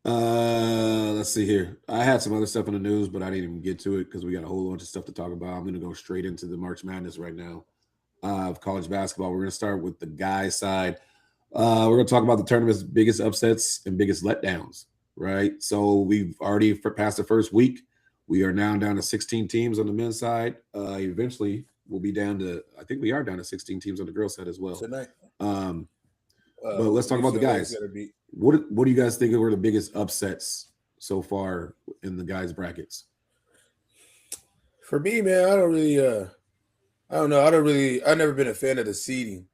B: Let's see here. I had some other stuff in the news, but I didn't even get to it because we got a whole bunch of stuff to talk about. I'm going to go straight into the March Madness right now of college basketball. We're going to start with the guys' side. We're going to talk about the tournament's biggest upsets and biggest letdowns, right? So we've already passed the first week. We are now down to 16 teams on the men's side. Eventually, we'll be down to, I think we are down to 16 teams on the girls' side as well.
C: Tonight.
B: But let's talk about the guys. What do you guys think were the biggest upsets so far in the guys' brackets?
C: For me, man, I don't know. I've never been a fan of the seeding.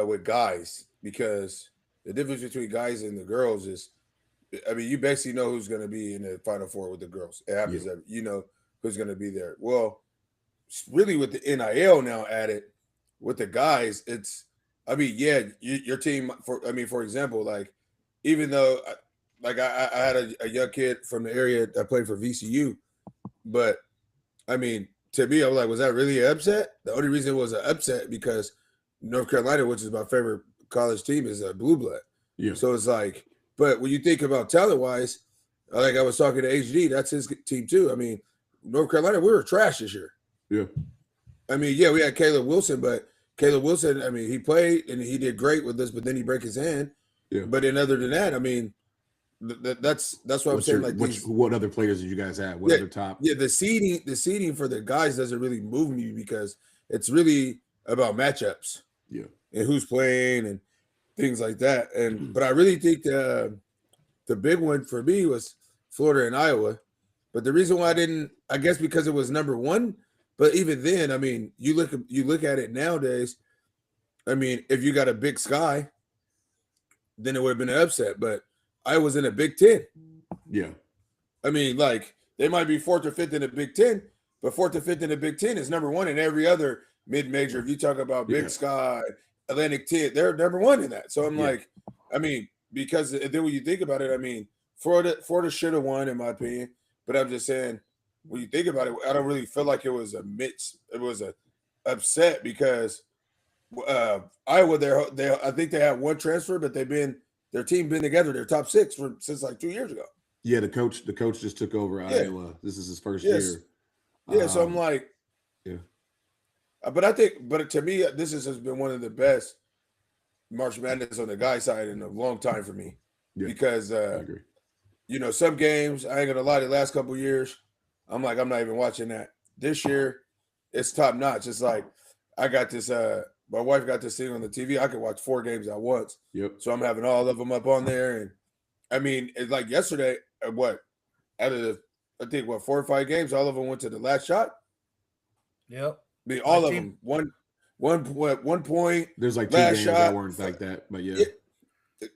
C: with guys, because the difference between guys and the girls is, I mean, you basically know who's going to be in the Final Four with the girls. It happens that you know who's going to be there. Well, really with the NIL now added with the guys, it's, I mean, yeah, your team, for example, like, even though, like, I had a young kid from the area that played for VCU, but, I mean, to me, I was like, was that really an upset? The only reason it was an upset because North Carolina, which is my favorite college team, is a blue blood.
B: Yeah.
C: So it's like, but when you think about talent-wise, like I was talking to HD, that's his team too. I mean, North Carolina, we were trash this year.
B: Yeah.
C: I mean, yeah, we had Caleb Wilson, but Caleb Wilson, I mean, he played and he did great with us, but then he broke his hand.
B: Yeah.
C: But then other than that, I mean, that's what I'm saying. Like,
B: what other players did you guys have? What other top?
C: Yeah, the seeding for the guys doesn't really move me because it's really about matchups.
B: Yeah.
C: And who's playing and things like that. And but I really think the big one for me was Florida and Iowa. But the reason why I didn't, I guess because it was number one. But even then, I mean, you look at it nowadays. I mean, if you got a Big Sky, then it would have been an upset. But I was in a Big Ten.
B: Yeah.
C: I mean, like, they might be 4th or 5th in the Big Ten, but 4th or 5th in the Big Ten is number one in every other mid-major. If you talk about Big Sky, Atlantic 10, they're number one in that. So I'm like, I mean, because then when you think about it, I mean, Florida should have won, in my opinion. But I'm just saying, when you think about it, I don't really feel like it was a upset because Iowa, I think they had one transfer, but their team been together, their top 6 since like 2 years ago.
B: Yeah, the coach just took over Iowa. This is his first year.
C: Yeah, so I'm like, but to me, this has been one of the best March Madness on the guy side in a long time for me. Yeah, because
B: I agree.
C: You know, some games, I ain't gonna lie, the last couple of years, I'm like, I'm not even watching that. This year, it's top notch. It's like I got this. My wife got this thing on the TV. I could watch 4 games at once.
B: Yep.
C: So I'm having all of them up on there, and I mean, it's like yesterday. Out of I think 4 or 5 games, all of them went to the last shot.
D: Yep.
C: I mean, all of them. One point.
B: There's like 2 games that weren't like that, but yeah.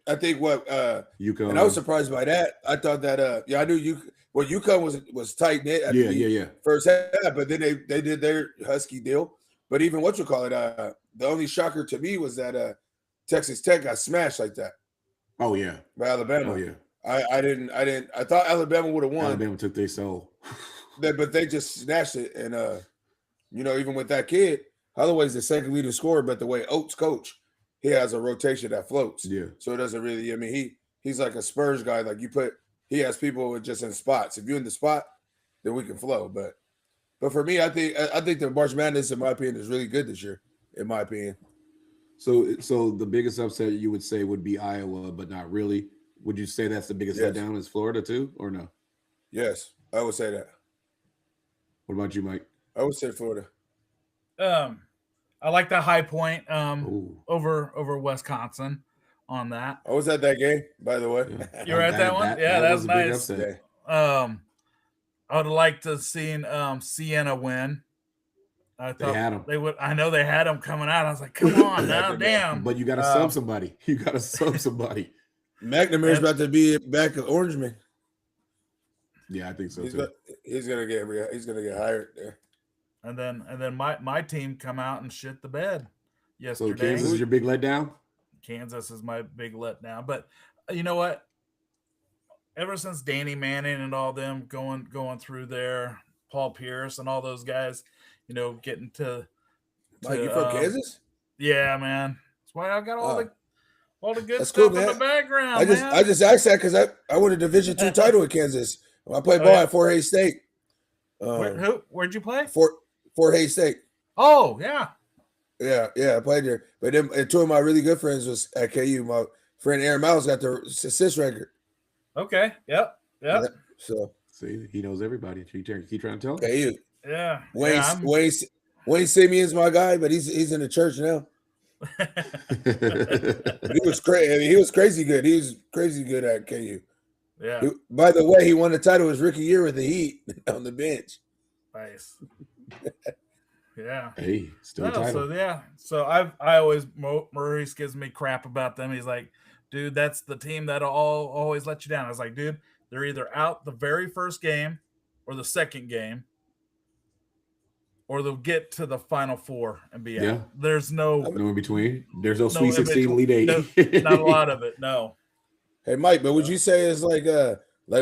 C: I think
B: UConn,
C: and I was surprised by that. I thought that I knew UConn was tight knit at the first half, but then they did their Husky deal. But even the only shocker to me was that Texas Tech got smashed like that.
B: Oh yeah,
C: by Alabama.
B: Oh yeah.
C: I thought Alabama would have won.
B: Alabama took their soul.
C: But they just snatched it. And even with that kid, Holloway's the second leading scorer, but the way Oates coach, he has a rotation that floats.
B: Yeah.
C: So it doesn't really, I mean, he's like a Spurs guy. Like he has people just in spots. If you're in the spot, then we can flow. But for me, I think the March Madness, in my opinion, is really good this year, in my opinion.
B: So the biggest upset you would say would be Iowa, but not really. Would you say that's the biggest letdown is Florida too, or no?
C: Yes, I would say that.
B: What about you, Mike?
C: I would say Florida.
D: I like the high point over Wisconsin on that.
C: I was at that game, by the way.
D: Yeah. You were at that one? Yeah, that's nice. I would have liked to have seen Siena win. I thought
B: they had them.
D: They would. I know they had them coming out. I was like, come on now, damn.
B: But you got to sub somebody. You got to sub somebody.
C: McNamara's about to be back at Orangeman.
B: Yeah, I think so too.
C: He's gonna get hired there.
D: And then my team come out and shit the bed yesterday.
B: So Kansas is your big letdown?
D: Kansas is my big letdown. But you know what? Ever since Danny Manning and all them going through there, Paul Pierce and all those guys, getting to
C: Mike, you from Kansas?
D: Yeah, man. That's why I got all the good
C: That's
D: stuff
C: cool,
D: in the background.
C: I just asked that because I won a Division II title in Kansas. I played ball at Fort Hays State.
D: Where'd you play?
C: Fort Hays State.
D: Oh, yeah.
C: Yeah, I played there. But then 2 of my really good friends was at KU. My friend Aaron Miles got the assist record.
D: Okay. Yep.
C: So
B: see, he knows everybody. Keep trying to tell him.
C: KU.
D: Yeah.
C: Wayne Simeon's my guy, but he's in the church now. He was crazy. I mean, he was crazy good. He was crazy good at KU.
D: Yeah.
C: By the way, he won the title his rookie year with the Heat on the bench.
D: Nice. Yeah.
B: Hey, still a
D: No,
B: title.
D: so yeah. So I always Maurice gives me crap about them. He's like, dude, that's the team that'll always let you down. I was like, dude, they're either out the very first game or the second game, or they'll get to the final four and be
B: Yeah.
D: out. There's no
B: No in between. There's no
D: no
B: Sweet 16,
D: in-between.
B: Elite
D: No,
B: Eight.
D: not a lot of it. No.
C: Hey, Mike, but would you say it's like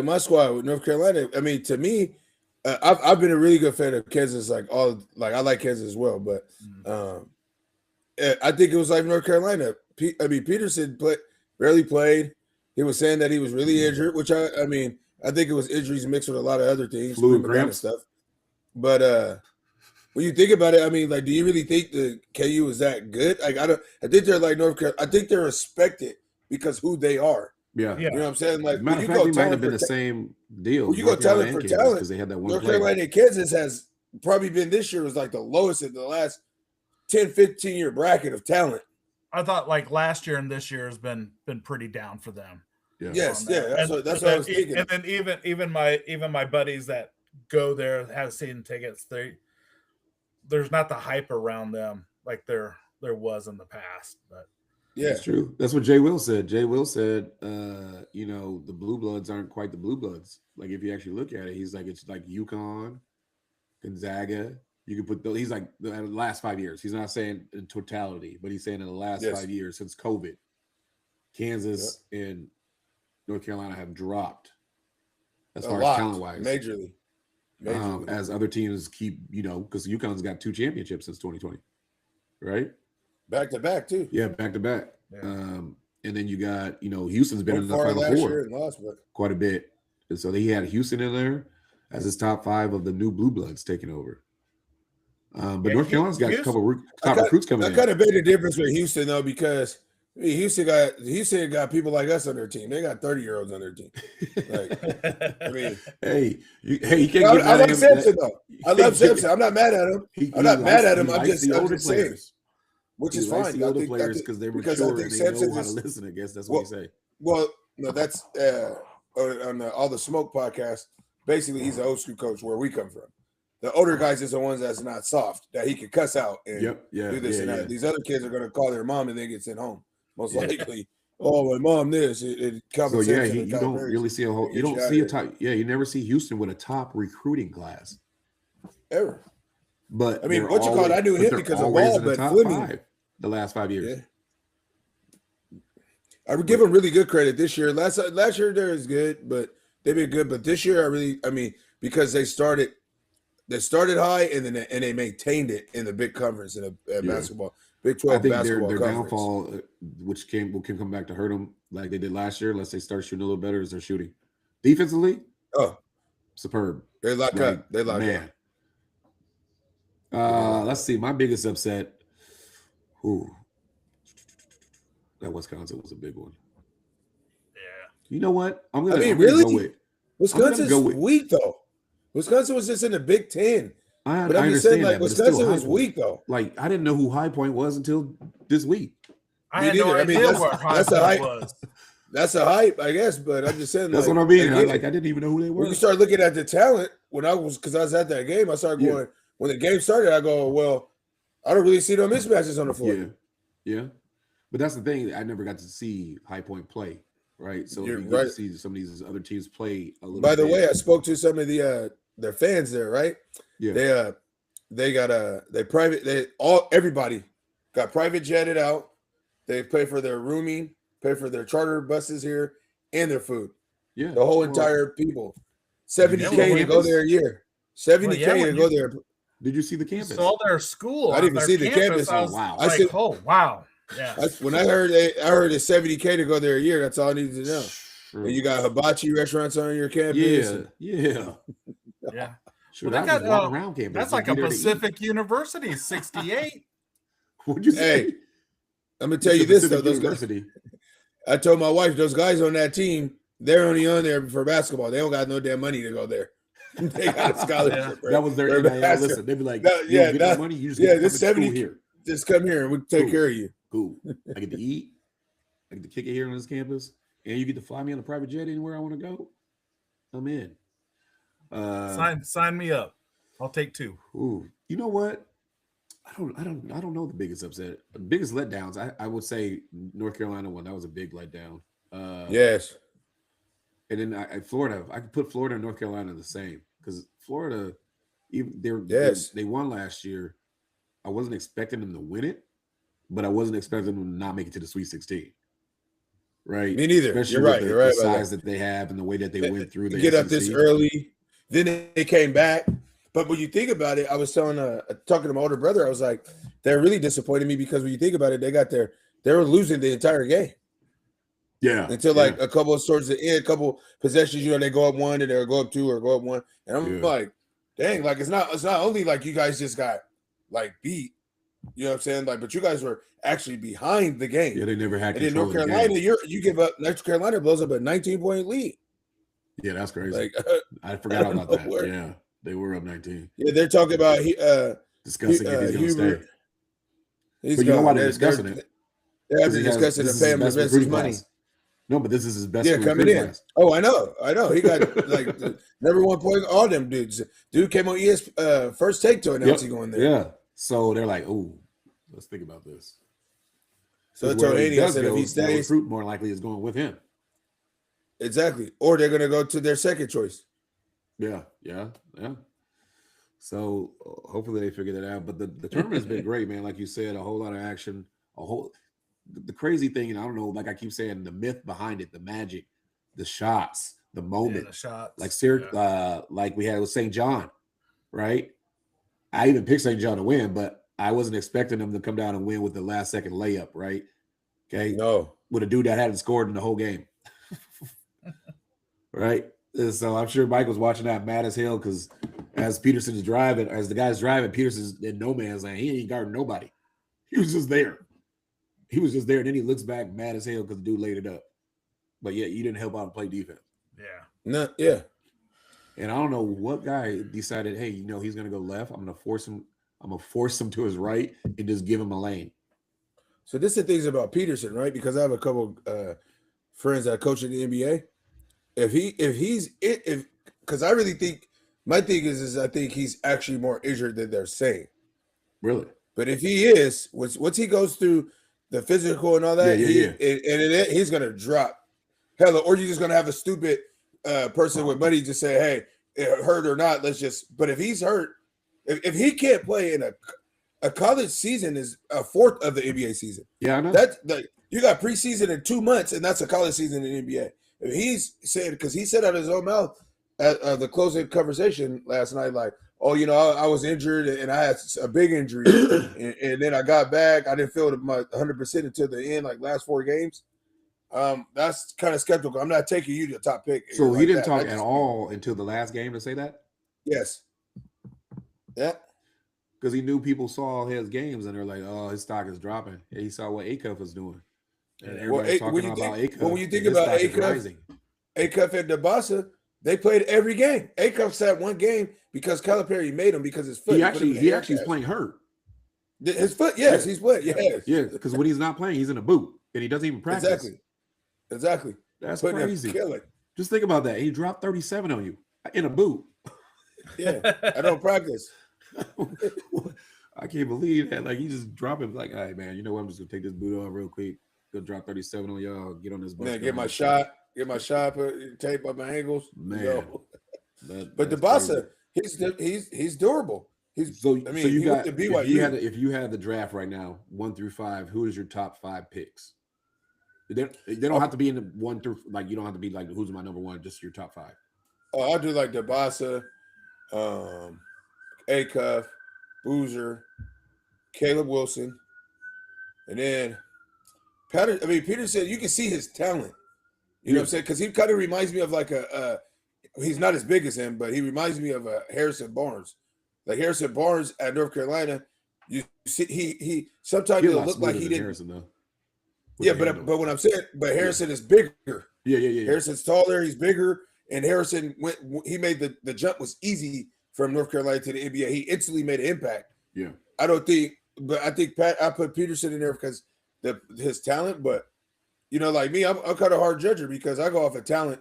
C: my squad with North Carolina? I mean, to me, I've been a really good fan of Kansas. I like Kansas as well, but I think it was like North Carolina. Peterson barely played. He was saying that he was really injured, which I mean, I think it was injuries mixed with a lot of other things,
B: Flu and
C: prima donna
B: cramps.
C: stuff. But when you think about it, I mean, like, do you really think the KU is that good? Like, I think they're like North Carolina. I think they're respected because who they are.
B: Yeah.
D: Yeah.
C: You know what I'm saying? Like,
B: Matter of fact, we might have been the same deal.
C: when you go talent for talent,
B: because they had that one
C: North
B: player.
C: Carolina and Kansas has probably been this year was like the lowest in the last 10, 15 year bracket of talent.
D: I thought like last year and this year has been pretty down for them.
B: Yeah.
C: Yes,
D: on
C: yeah,
D: that.
C: that's what I was thinking.
D: And then even my buddies that go there have season tickets. There's not the hype around them like there was in the past. But
C: Yeah,
B: That's true. That's what Jay Will said. Jay Will said, the Blue Bloods aren't quite the Blue Bloods. Like, if you actually look at it, he's like, it's like UConn, Gonzaga. You can put he's like the last 5 years. He's not saying in totality, but he's saying in the last 5 years since COVID, Kansas and North Carolina have dropped as far as talent wise,
C: majorly.
B: as other teams keep, because UConn's got 2 championships since 2020, right?
C: Back to back too.
B: Yeah, back to back.
D: Yeah.
B: And then you got, Houston's been in
C: Went
B: the
C: far
B: Final
C: last
B: Four
C: year and lost, but
B: quite a bit. And so he had Houston in there as his top 5 of the new Blue Bloods taking over. But
D: Yeah,
B: North Carolina's got a
D: Houston-
B: couple top recruits coming
C: I
B: in.
C: kind of made a difference with Houston though, because I mean, Houston got people like us on their team. They got 30-year-olds on their team. Like, I mean,
B: Hey, you can't get
C: I
B: mad at
C: like
B: him.
C: Sampson though. I love Sampson. I'm not mad at him. I'm not mad at him.
B: He
C: I'm
B: likes
C: just
B: the
C: I'm
B: older
C: just saying,
B: players.
C: which
B: He
C: is
B: likes
C: fine.
B: the
C: I
B: older
C: think-
B: players because they're
C: because
B: mature
C: I
B: and
C: think
B: they
C: Sampson
B: know how to
C: is-
B: listen. I guess that's what he say.
C: Well, no, that's on All the Smoke podcast. Basically, he's an old school coach where we come from. The older guys is the ones that's not soft, that he could cuss out and
B: Yep. Yeah.
C: do this and that.
B: Yeah.
C: These other kids are going to call their mom and they get sent home. Most
D: Yeah.
C: likely. Oh, my mom, this.
B: So
C: Calvin
B: yeah,
C: Sampson
B: you
C: and
B: don't
C: Calvin Harris
B: really see a whole.
C: get
B: You don't
C: you out
B: see a
C: of
B: top. Yeah, you never see Houston with a top recruiting class.
C: ever.
B: But
C: I mean,
B: they're
C: what you call it? I knew
B: but
C: him
B: they're
C: because of
B: always
C: Ball,
B: in the
C: but
B: top
C: Fleming.
B: 5 the last 5 years.
C: Yeah. I would give them really good credit this year. Last year they're as good, but they've been good. But this year, because they started high and then they maintained it in the big conference in a basketball, Big 12
B: I think
C: basketball
B: their
C: conference.
B: downfall, which can come back to hurt them like they did last year, unless they start shooting a little better, is their shooting. Defensively,
C: Oh,
B: superb.
C: they lock
B: Like,
C: up. They lock
B: man.
C: up.
B: Let's see. My biggest upset. That Wisconsin was a big one.
D: yeah.
B: You know what? I'm
C: I
B: gonna
C: mean,
B: go
C: really?
B: with.
C: Wisconsin's
B: go with-
C: weak though. Wisconsin was just in the Big Ten.
B: I
C: But I'm just saying,
B: understand
C: like,
B: that, but it's still
C: Wisconsin
B: High
C: was
B: Point.
C: weak though.
B: Like, I didn't know who High Point was until this week.
D: I
C: Me
D: had no
C: neither. I mean,
D: idea
C: that's-
D: what High
C: that's a
D: Point
C: hype.
D: was.
C: That's a hype, I guess. But I'm just saying,
B: That's
C: like,
B: what I mean.
C: again,
B: I didn't even know who they were.
C: when you start looking at the talent, because I was at that game, I started
B: Yeah.
C: going. When the game started, I go, well, I don't really see no mismatches on the floor.
B: Yeah. But that's the thing. I never got to see High Point play, right? So
C: You're
B: you get to
C: right.
B: see some of these other teams play a little
C: By the
B: bit.
C: way, I spoke to some of their fans there, right?
B: Yeah.
C: Everybody got private jetted out. They pay for their rooming, pay for their charter buses here, and their food.
B: Yeah.
C: The whole
B: Well,
C: entire people.
D: Yeah,
C: $70K to go
D: well,
C: there a year. $70K
D: Well, yeah,
C: to
D: when
C: go
D: you-
C: there.
B: Did you see the campus?
D: Saw their school.
C: I didn't
D: their
C: see the campus.
D: I was
B: Oh, wow.
C: I
D: like,
C: said-
D: oh wow. Yeah.
C: When I heard it's $70K to go there a year. That's all I needed to know.
B: Sure.
C: And you got hibachi restaurants on your campus.
B: Yeah.
D: Yeah.
B: Sure.
D: Well,
B: I
D: they
B: was
D: got,
B: walking around campus.
D: That's like
B: Be
D: a
B: there to eat.
D: Pacific University, 68.
B: What'd you say?
C: Hey, I'm gonna tell you this though.
B: Pacific
C: Those guys,
B: University.
C: I told my wife, those guys on that team, they're only on there for basketball. They don't got no damn money to go there. They got a scholarship. right?
B: That was their
C: For
B: NIL.
C: basketball.
B: Listen, they'd be like,
C: No,
B: you
C: yeah,
B: don't get
C: that-
B: no money. You just
C: yeah,
B: get
C: this
B: to come to
C: 70
B: school here.
C: Just come here and we'll take
B: Cool.
C: care of you.
B: Cool. I get to eat. I get to kick it here on this campus, and you get to fly me on a private jet anywhere I want to go. I'm in.
D: Sign me up. I'll take 2.
B: Ooh, you know what? I don't know the biggest upset. The biggest letdowns, I would say North Carolina one. That was a big letdown.
C: Yes.
B: And then Florida, I could put Florida and North Carolina the same because Florida, even they won last year. I wasn't expecting them to win it, but I wasn't expecting them to not make it to the Sweet 16. Right?
C: Me neither.
B: Especially
C: You're
B: with
C: right.
B: the,
C: You're right.
B: the size that they have and the way that they went through the
C: Get up this
B: SEC.
C: early, then they came back. But when you think about it, I was talking to my older brother. I was like, they're really disappointing me because when you think about it, they were losing the entire game.
B: Yeah.
C: Until like a couple of towards the end, a couple possessions, they go up one and they'll go up two or go up one. And I'm like, dang, like it's not only like you guys just got like beat, you know what I'm saying? Like, but you guys were actually behind the game.
B: Yeah, they never had
C: control. And
B: control.
C: in North Carolina, you give up. North Carolina blows up a 19-point lead.
B: Yeah, that's crazy.
C: Like,
B: I forgot about that. Yeah, they were up 19.
C: Yeah, they're talking about
B: discussing if he's going to stay.
C: He's
B: but you know why they're discussing it?
C: They're discussing the pay him the rest of his money.
B: No, but this is his best.
C: Yeah, coming in. Class. Oh, I know. He got like the number 1 point. All them dudes. Dude came on First Take to announce he going there.
B: Yeah. So they're like, "Oh, let's think about this."
C: So I told Haney, I said, if he stays,
B: recruit more likely is going with him.
C: Exactly, or they're going to go to their second choice.
B: Yeah. So hopefully they figure that out. But the tournament has been great, man. Like you said, a whole lot of action. The crazy thing, and I don't know, like I keep saying, the myth behind it, the magic, the shots, the moment,
D: the shots.
B: Like we had with St. John, right? I even picked St. John to win, but I wasn't expecting them to come down and win with the last second layup, right? Okay,
C: no,
B: with a dude that hadn't scored in the whole game, right? And so I'm sure Mike was watching that mad as hell because as Peterson's driving, as the guy's driving, Peterson's in no man's land. He ain't guarding nobody. He was just there. And then he looks back mad as hell because the dude laid it up. But yeah, you didn't help out and play defense.
D: Yeah.
C: No, yeah.
B: And I don't know what guy decided, hey, he's gonna go left. I'm gonna force him to his right and just give him a lane.
C: So this is the things about Peterson, right? Because I have a couple friends that coach in the NBA. Because I really think my thing is I think he's actually more injured than they're saying.
B: Really?
C: But if he is, once he goes through the physical and all that, he's gonna drop. Hell, or you're just gonna have a stupid person with money just say, "Hey, hurt or not, let's just." But if he's hurt, if he can't play in a college season is a fourth of the NBA season.
B: Yeah, I know.
C: That's like you got preseason in 2 months, and that's a college season in the NBA. If he's saying, because he said out of his own mouth at the closing conversation last night, like, "Oh, I was injured and I had a big injury, and then I got back. I didn't feel my 100% until the end, like last 4 games." That's kind of skeptical. I'm not taking you to the top pick.
B: So he didn't talk at all until the last game to say that?
C: Yes. Yeah.
B: Because he knew people saw his games and they're like, "Oh, his stock is dropping." And he saw what Acuff was doing. And everybody's talking about Acuff.
C: When you think about Acuff and Dabasa, they played every game. Acuff sat one game because Calipari made him because his foot.
B: He actually is playing hurt.
C: His foot, yes, he's playing. Yes.
B: Yeah, because when he's not playing, he's in a boot and he doesn't even practice.
C: Exactly.
B: That's crazy. Just think about that. He dropped 37 on you in a boot.
C: Yeah, I don't practice.
B: I can't believe that. Like, he just dropped him like, "All right, man, you know what? I'm just gonna take this boot off real quick. Go drop 37 on y'all. Get on this bus.
C: Man, get my shot. Put tape up my ankles.
B: Man,
C: but Dabasa, he's durable. If
B: you had the draft right now, 1 through 5, who is your top 5 picks? They don't have to be in the 1 through, like, you don't have to be like, who's my number 1, just your top 5.
C: Oh, I'll do like Dabasa, Acuff, Boozer, Caleb Wilson, and then Peterson. You can see his talent. You know what I'm saying? Because he kind of reminds me of like he's not as big as him, but he reminds me of Harrison Barnes. Like Harrison Barnes at North Carolina, you see he sometimes he'll look like he didn't.
B: Harrison, though.
C: Yeah, but what I'm saying, Harrison is bigger.
B: Yeah.
C: Harrison's taller, he's bigger, and Harrison he made the jump was easy from North Carolina to the NBA. He instantly made an impact.
B: Yeah.
C: I think I put Peterson in there because his talent, but like me, I'm kind of hard judger because I go off of talent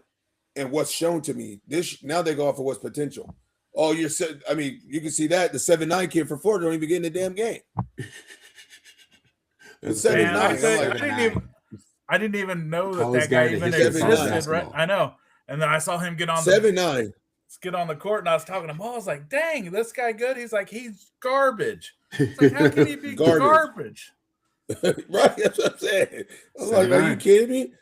C: and what's shown to me. Now they go off of what's potential. Oh, I mean, you can see that the 7'9" kid for Florida don't even get in the damn game.
B: That's
C: Man,
D: 7'9".
C: I'm like,
D: I didn't even know that
B: Tallest
D: that guy
B: guy in the
D: even
B: history
C: of college
D: existed. Right?
B: basketball.
D: I know. And then I saw him get on
C: 7'9".
D: the court, and I was talking to him. I was like, "Dang, this guy good." He's like, "He's garbage." It's like, how can he be
C: Garbage.
D: garbage?
C: Right, that's what I'm saying. I was like, are you
B: 7'9".
C: kidding me?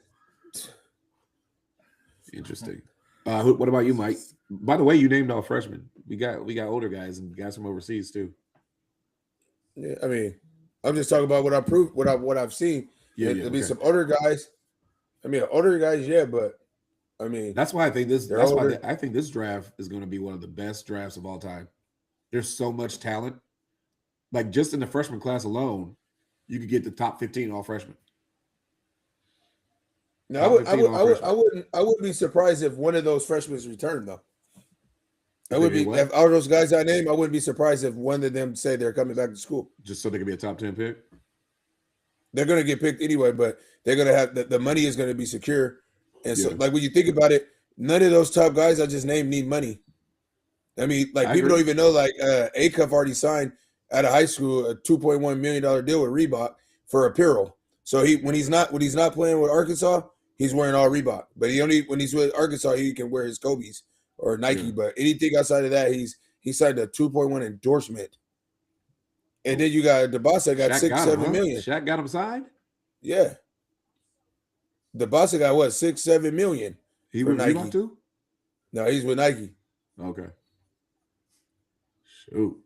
B: Interesting. What about you, Mike? By the way, you named all freshmen. We got older guys and guys from overseas too.
C: Yeah, I mean, I'm just talking about what I proved, what I've seen.
B: Yeah,
C: There'll be
B: okay.
C: some older guys. I mean, older guys, yeah, but I mean,
B: That's why I think this.
C: They're
B: That's why
C: older.
B: I think this draft is going to be one of the best drafts of all time. There's so much talent. Like just in the freshman class alone, you could get the top 15 all freshmen.
C: no, I wouldn't be surprised if one of those freshmen returned though. I would be
B: What?
C: if all those guys I named, I wouldn't be surprised if one of them say they're coming back to school.
B: Just so they could be a top 10 pick.
C: They're going to get picked anyway, but they're going to have the money is going to be secure. And so,
B: Yeah.
C: like when you think about it, none of those top guys I just named need money. I mean, like
B: I
C: people
B: agree.
C: don't even know. Like Acuff already signed out of high school a $2.1 million deal with Reebok for apparel. So when he's not playing with Arkansas, he's wearing all Reebok. But when he's with Arkansas, he can wear his Kobe's or Nike.
B: Yeah.
C: But anything outside of that, he signed a 2.1 endorsement. And then you got DeBassa got
B: Shaq
C: 6-7
B: him, huh?
C: million.
B: Shaq got him signed.
C: Yeah. DeBassa got what, 6-7 million.
B: He
C: For
B: was
C: Nike.
B: Reebok too.
C: No, he's with Nike.
B: Okay. Shoot.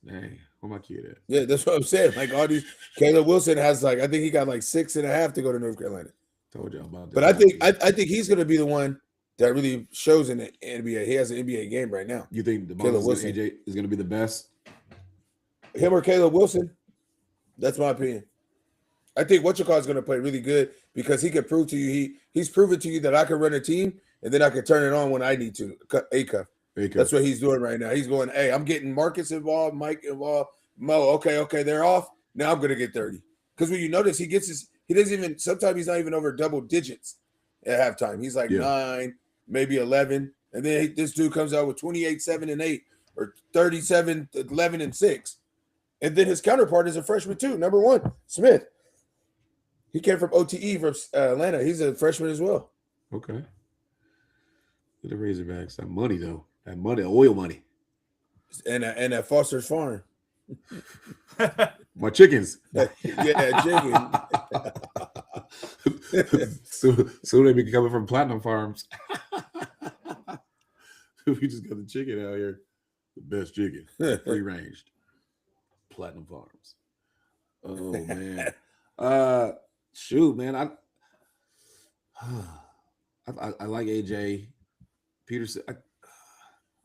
B: Dang, where my kid at?
C: Yeah, that's what I'm saying. Like all these, Caleb Wilson has I think he got 6.5 to go to North Carolina.
B: Told y'all about that.
C: But I think he's going to be the one that really shows in the NBA. He has an NBA game right now.
B: You think
C: Caleb Wilson.
B: AJ is going to be the best?
C: Him or Caleb Wilson? That's my opinion. I think Whatchacall is going to play really good because he can prove to you he's proven to you that I can run a team and then I can turn it on when I need to. Acuff. That's what he's doing right now. He's going, hey, I'm getting Marcus involved, Mike involved, Mo. Okay, they're off. Now I'm going to get 30. Because when you notice, he doesn't even, sometimes he's not even over double digits at halftime. He's like 9, maybe 11. And then this dude comes out with 28, 7, and 8 or 37, 11, and 6. And then his counterpart is a freshman too, number 1, Smith. He came from OTE from Atlanta. He's a freshman as well.
B: Okay. The Razorbacks. That money though. That money, oil money.
C: And at Foster's Farm.
B: My chickens.
C: Yeah, chicken.
B: Soon they be coming from Platinum Farms. We just got the chicken out here. The best chicken. Free ranged. Platinum Farms. Oh man. Shoot, man. I like AJ Peterson.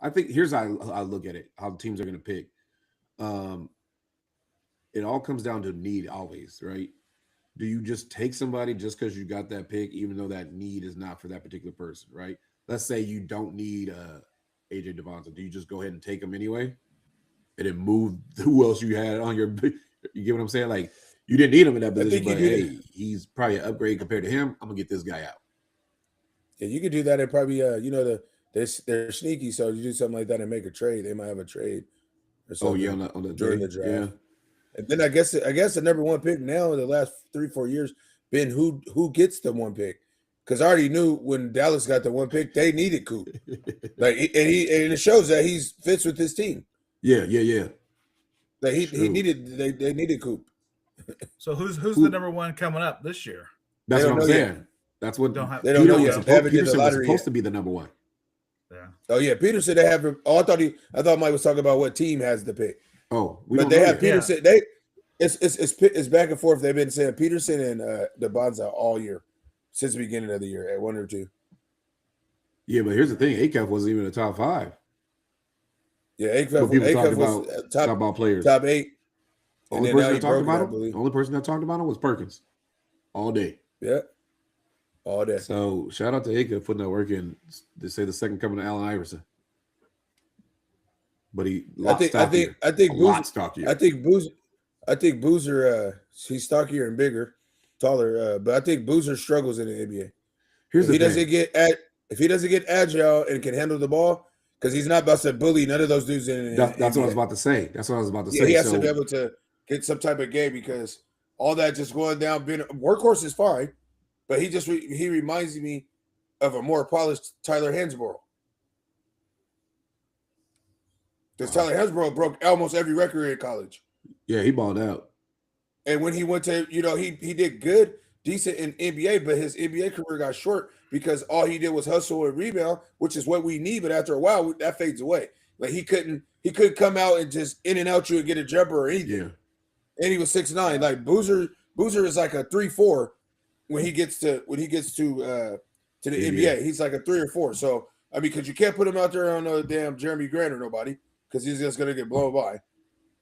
B: I think here's how I look at it, how teams are going to pick. It all comes down to need always, right? Do you just take somebody just because you got that pick, even though that need is not for that particular person, right? Let's say you don't need AJ Devonta. Do you just go ahead and take him anyway? And then move who else you had on your – you get what I'm saying? Like, you didn't need him in that position, but hey, he's probably an upgrade compared to him. I'm going to get this guy out.
C: Yeah, you could do that and probably, they're sneaky, so you do something like that and make a trade. They might have a trade or something.
B: Oh, yeah, on the
C: during
B: day.
C: the draft.
B: Yeah.
C: And then I guess the number 1 pick now in the last 3-4 years been who gets the 1 pick. Because I already knew when Dallas got the 1 pick, they needed Coop. And it shows that he fits with his team.
B: Yeah.
C: Like he needed they needed Coop.
D: So who's the number 1 coming up this year?
B: That's what I'm saying.
C: Yet.
B: That's what
C: They don't know yet. They haven't did the
B: Peterson was
C: lottery
B: supposed
C: yet.
B: to be the number 1.
D: Yeah.
C: Oh yeah, Peterson. They have. Oh, I thought Mike was talking about what team has the pick.
B: Oh,
C: But they have Peterson. It's back and forth. They've been saying Peterson and DeBonza all year since the beginning of the year at 1 or 2.
B: Yeah, but here's the thing: Acuff wasn't even a top 5.
C: Yeah,
B: But people talking
C: was
B: about
C: top
B: about players.
C: top 8.
B: Only
C: And then
B: person
C: now
B: that
C: he
B: talked
C: broke it, I
B: about him.
C: believe.
B: The only person that talked about him was Perkins, all day.
C: Yeah, all day.
B: So shout out to Acuff putting that work in. They say the second coming to Allen Iverson, but he
C: I think Boozer. He's stockier and bigger, taller. But I think Boozer struggles in the NBA.
B: Here's
C: If
B: the
C: he
B: thing.
C: doesn't get agile and can handle the ball, because he's not about to bully none of those dudes in.
B: That's what I was
C: NBA.
B: about to say. That's what I was about to
C: Yeah,
B: say.
C: he has
B: So
C: to be able to get some type of game because all that just going down. Being workhorse is fine, but he reminds me of a more polished Tyler Hansborough. Because Tyler Hansborough broke almost every record in college.
B: yeah, he balled out.
C: And when he went to, he did good, decent in NBA, but his NBA career got short because all he did was hustle and rebound, which is what we need. But after a while, that fades away. Like he couldn't come out and just in and out you and get a jumper or anything.
B: Yeah.
C: And he was 6'9". Like Boozer is like a 3-4 when he gets to the NBA. He's like a 3 or 4. So I mean, because you can't put him out there on a damn Jeremy Grant or nobody because he's just gonna get blown by.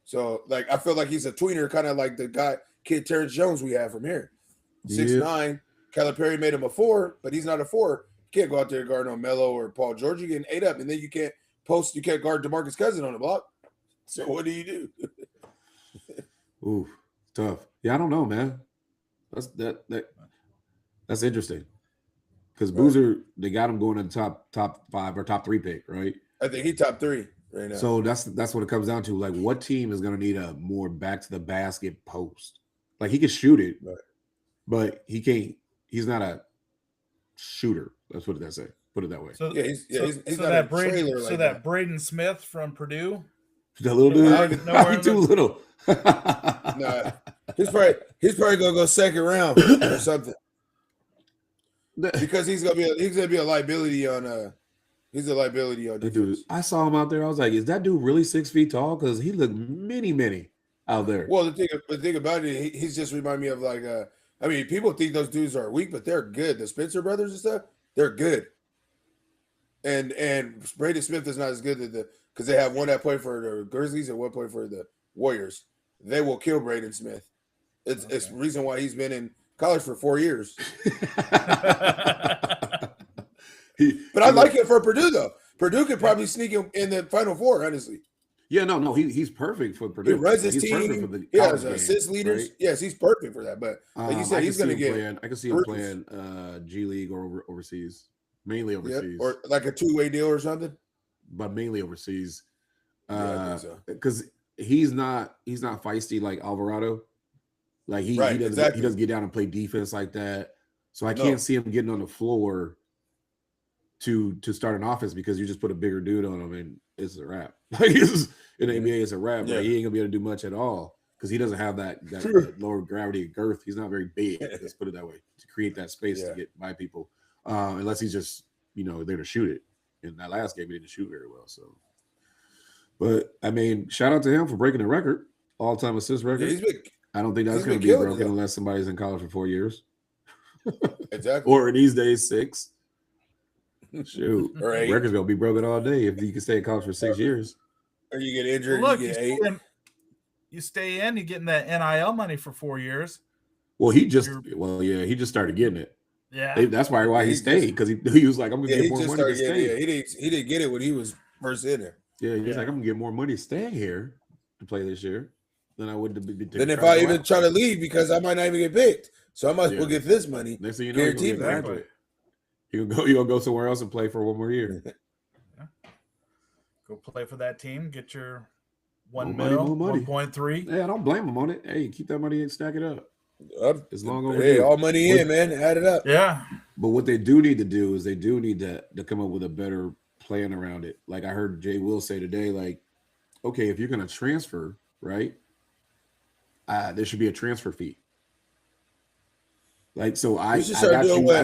C: So, like, I feel like he's a tweener, kind of like the kid Terrence Jones we have from here. 6'9". Calipari made him a 4, but he's not a 4. You can't go out there and guard no Melo or Paul George. You're getting 8 up, and then you can't guard DeMarcus Cousins on the block. So what do you do?
B: Ooh, tough. Yeah, I don't know, man. That's interesting. Because Boozer, they got him going in the top 5 or top 3 pick, right?
C: I think he top 3 right now.
B: So that's what it comes down to. Like, what team is going to need a more back to the basket post? Like, he can shoot it,
C: Right.
B: but he can't. He's not a shooter. That's what that say. Put it that way.
D: So,
C: Yeah, he's
D: so
C: not
D: that
C: a
D: Braden,
C: trailer
D: so
C: like
D: that Braden Smith from Purdue.
B: The little dude,
D: Nowhere
B: too little.
C: nah, he's probably gonna go second round or something because he's gonna be a liability on he's a liability on
B: Dude,
C: defense.
B: I saw him out there. I was like, is that dude really 6 feet tall? Because he looked many out there.
C: Well, the thing about it, he's just remind me of like I mean, people think those dudes are weak, but they're good. The Spencer brothers and stuff, they're good. And Braden Smith is not as good as because they have one that played for the Grizzlies and one played for the Warriors. They will kill Braden Smith. It's the reason why he's been in college for 4 years. But I like it for Purdue though. Purdue could probably sneak him in the Final Four, honestly.
B: Yeah, no, he's perfect for Purdue.
C: He runs his
B: He's perfect
C: team.
B: for the
C: He has
B: college game,
C: assist leaders.
B: right?
C: Yes, he's perfect for that. But like you said,
B: I
C: he's
B: can
C: going to
B: see him
C: get
B: playing. I can see him
C: bruised.
B: playing G League or overseas, mainly overseas,
C: or like a 2-way deal or something.
B: but mainly overseas.
C: Yeah, I think so.
B: Because he's not feisty like Alvarado. Like he
C: Right,
B: doesn't
C: exactly.
B: he doesn't get down and play defense like that. So I
C: No.
B: can't see him getting on the floor to start an offense because you just put a bigger dude on him and it's a wrap. Like in the NBA, it's a wrap.
C: Yeah.
B: Like he ain't gonna be able to do much at all because he doesn't have that
C: True.
B: lower gravity girth. He's not very big. Let's put it that way to create that space
C: Yeah.
B: to get by people. Unless he's just there to shoot it. In that last game, he didn't shoot very well. So, but I mean, shout out to him for breaking the record, all-time assist record.
C: Yeah, he's been
B: I don't think that's
C: he's
B: going to
C: been
B: be
C: killing
B: broken
C: it.
B: unless somebody's in college for 4 years,
C: exactly.
B: or in these days 6. Shoot,
C: Or 8.
B: record's going to be broken all day if you can stay in college for 6 years.
C: Or you get injured,
D: Look,
C: you
D: you
C: get 8.
D: stay in, you're getting that NIL money for 4 years.
B: Well, he just started getting it.
D: Yeah.
B: That's why he
C: He
B: stayed because he was like, I'm going to
C: Yeah,
B: get
C: he
B: more
C: just
B: money to
C: started
B: stay.
C: getting he didn't get it when he was first in there.
B: Yeah, he's like, I'm going to get more money staying here to play this year than I would to be.
C: Then if I even try to leave because I might not even get picked, so I might as well
B: Yeah.
C: get this money.
B: Next thing you know, you're
C: Guaranteed
B: going to
C: money.
B: graduate. You'll go somewhere else and play for 1 more year.
D: Go play for that team, get your
B: More
D: 1
B: money,
D: mil,
B: more money.
D: 1.3.
B: Yeah, I don't blame him on it. Hey, keep that money and stack it up. It's long overdue.
C: Hey, all money in, man. Add it up.
D: Yeah.
B: But what they do need to do is they do need to come up with a better plan around it. Like I heard Jay Will say today, like, okay, if you're going to transfer, right, there should be a transfer fee. Like, so I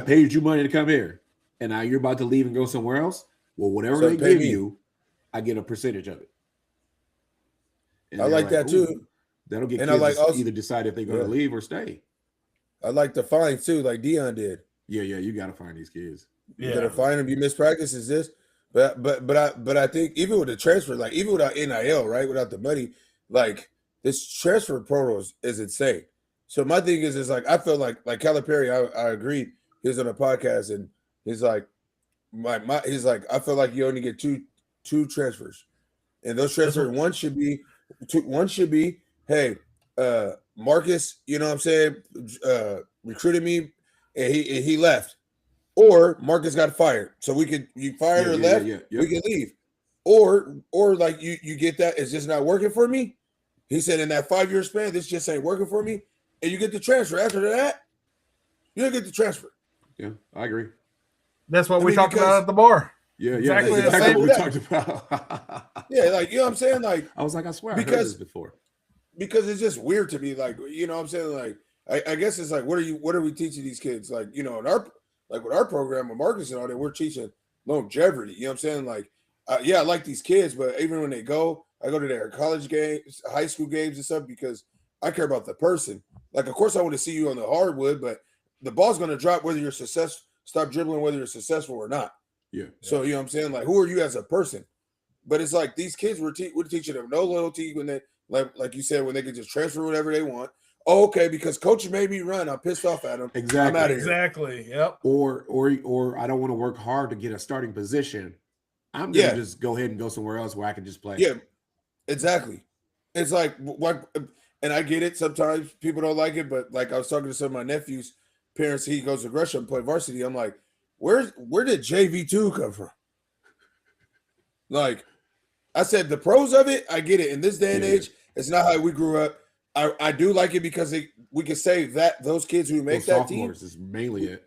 B: paid you money to come here, and now you're about to leave and go somewhere else. Well, whatever
C: So
B: they
C: pay
B: give
C: me.
B: you, I get a percentage of it. And
C: I
B: they're
C: like that
B: "Ooh."
C: too.
B: That'll get
C: And
B: kids
C: I like
B: to
C: also-
B: either decide if they're going to
C: Yeah.
B: leave or stay.
C: I like the fines too, like Dion did.
B: Yeah, you got to find these kids.
C: You
D: Yeah.
C: gotta fine them. You miss practices this, but I think even with the transfer, like even without NIL, right, without the money, like this transfer portal is insane. So my thing is like I feel like Calipari, I agree. He was on a podcast and he's like, he's like I feel like you only get two transfers, and those transfers one should be hey Marcus, you know what I'm saying, recruited me and he left. Or Marcus got fired, so you fired or left, we can leave. or like you get that it's just not working for me. He said in that 5-year span, this just ain't working for me, and you get the transfer. After that, you don't get the transfer.
B: Yeah, I agree.
D: That's what we
C: mean,
D: talked
C: because-
D: about at the bar.
B: Yeah,
D: Exactly
B: yeah,
D: the
B: that's
D: same
B: what we
C: thing.
B: talked about.
C: Yeah, like you know what I'm saying? Like
B: I was like, I swear I heard
C: Because-
B: this before.
C: because it's just weird to me. Like, you know what I'm saying? Like, I guess it's like, what are we teaching these kids? Like, you know, in our like with our program with Marcus and all that, we're teaching longevity. You know what I'm saying? Like, yeah, I like these kids, but even when they go, I go to their college games, high school games and stuff because I care about the person. Like, of course, I want to see you on the hardwood, but the ball's going to drop whether you're successful. Stop dribbling whether you're successful or not.
B: Yeah.
C: So you know what I'm saying? Like, who are you as a person? But it's like these kids we're teaching them no loyalty when they like you said when they can just transfer whatever they want. Oh, okay, because coach made me run. I'm pissed off at him.
B: Exactly.
C: I'm out of here.
D: Exactly. Yep.
B: Or I don't want to work hard to get a starting position. I'm gonna just go ahead and go somewhere else where I can just play.
C: Yeah, exactly. It's like what, and I get it. Sometimes people don't like it, but like I was talking to some of my nephews' parents. He goes to Gresham play varsity. I'm like, where did JV2 come from? Like, I said, the pros of it, I get it. In this day and
B: Yeah.
C: age, it's not how we grew up. I do like it because we can say that those kids who make
B: Those
C: that team
B: sophomores is mainly it.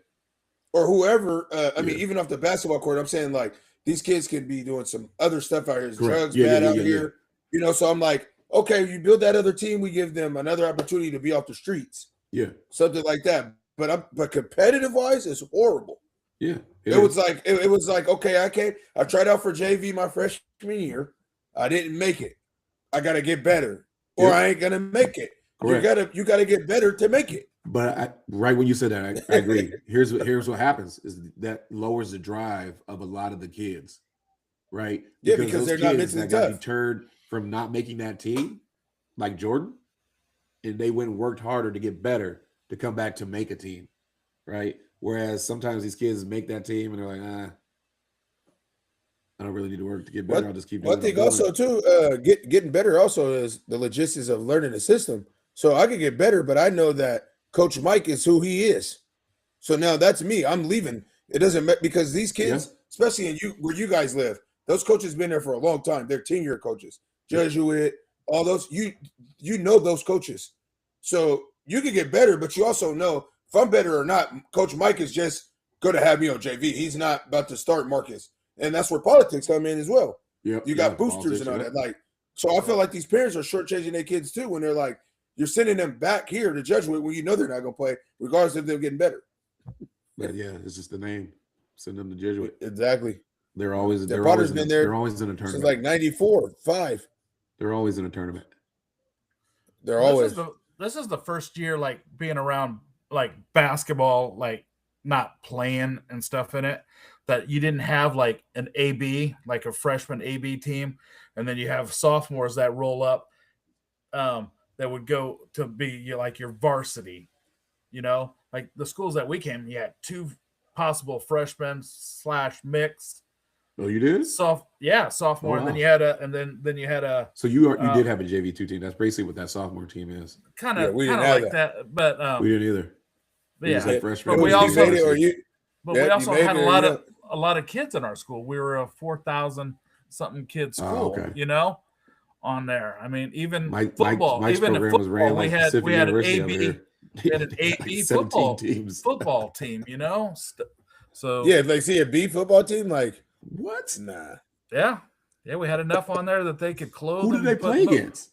C: or whoever. I mean,
B: Yeah.
C: even off the basketball court, I'm saying like these kids could be doing some other stuff out here. There's
B: Correct.
C: drugs
B: Yeah,
C: bad
B: yeah,
C: out
B: yeah,
C: here, you know. So I'm like, okay, you build that other team, we give them another opportunity to be off the streets,
B: Yeah.
C: something like that. But competitive wise, it's horrible.
B: Yeah.
C: It was like it was like okay, I tried out for JV my freshman year, I didn't make it. I got to get better, or
B: Yep.
C: I ain't gonna make it.
B: Correct.
C: You gotta get better to make it.
B: But right when you said that, I agree. Here's what happens is that lowers the drive of a lot of the kids, right?
C: Yeah, because
B: those
C: they're not
B: kids
C: mentally
B: that got
C: tough.
B: deterred from not making that team, like Jordan, and they went and worked harder to get better to come back to make a team, right? Whereas sometimes these kids make that team and they're like, I don't really need to work to get better. I'll just keep doing
C: One
B: what
C: thing
B: I'm
C: also
B: doing.
C: too, getting better also is the logistics of learning the system. So I could get better, but I know that Coach Mike is who he is. So now that's me. I'm leaving. It doesn't matter because these kids, especially in where you guys live, those coaches been there for a long time. They're 10-year coaches, Jesuit, all those. You know those coaches, so you can get better. But you also know if I'm better or not. Coach Mike is just going to have me on JV. He's not about to start Marcus, and that's where politics come in as well.
B: Yep.
C: You got
B: yeah,
C: boosters and all
B: politics,
C: that. Like, so I feel like these parents are shortchanging their kids too when they're like, you're sending them back here to Jesuit when you know they're not going to play, regardless if they're getting better.
B: But yeah, it's just the name. Send them to Jesuit.
C: Exactly.
B: They're always
C: Their Potter's been there
B: They're always in a
C: Since
B: tournament.
C: like 94, 5.
B: They're always in a tournament.
C: They're always.
D: This is the first year like being around like basketball, like not playing and stuff in it, that you didn't have like an AB, like a freshman AB team, and then you have sophomores that roll up that would go to be like your varsity, you know, like the schools that we came, you had 2 possible freshmen / mixed
B: Oh, you did?
D: sophomore.
B: Oh,
D: And then
B: wow.
D: you had a
B: So you did have a JV2 team. That's basically what that sophomore team is.
D: kind
C: Yeah,
D: of
C: we didn't
D: like
C: have
D: that, but
B: We didn't either. We just
D: yeah.
B: had freshmen.
D: But we
C: You
D: also-
C: made it or you.
D: But
C: Yeah,
D: we
C: you
D: also
C: made
D: had
C: it,
D: a lot of kids in our school. We were a 4,000 something kid school,
B: okay.
D: you know, on there. I mean, even
B: Mike's
D: football,
B: Mike's
D: even in
B: program was ran
D: football,
B: like
D: we
B: Pacific
D: had an
B: University over
D: AB,
B: here.
D: we had an
B: Like
D: AB
B: 17
D: football
B: teams.
D: football team, you know. So
C: Yeah, if they see a B football team, like,
B: What?
C: nah.
D: yeah, we had enough on there that they could clothe.
B: Who did
D: and
B: they
D: put
B: play
D: mo-
B: against?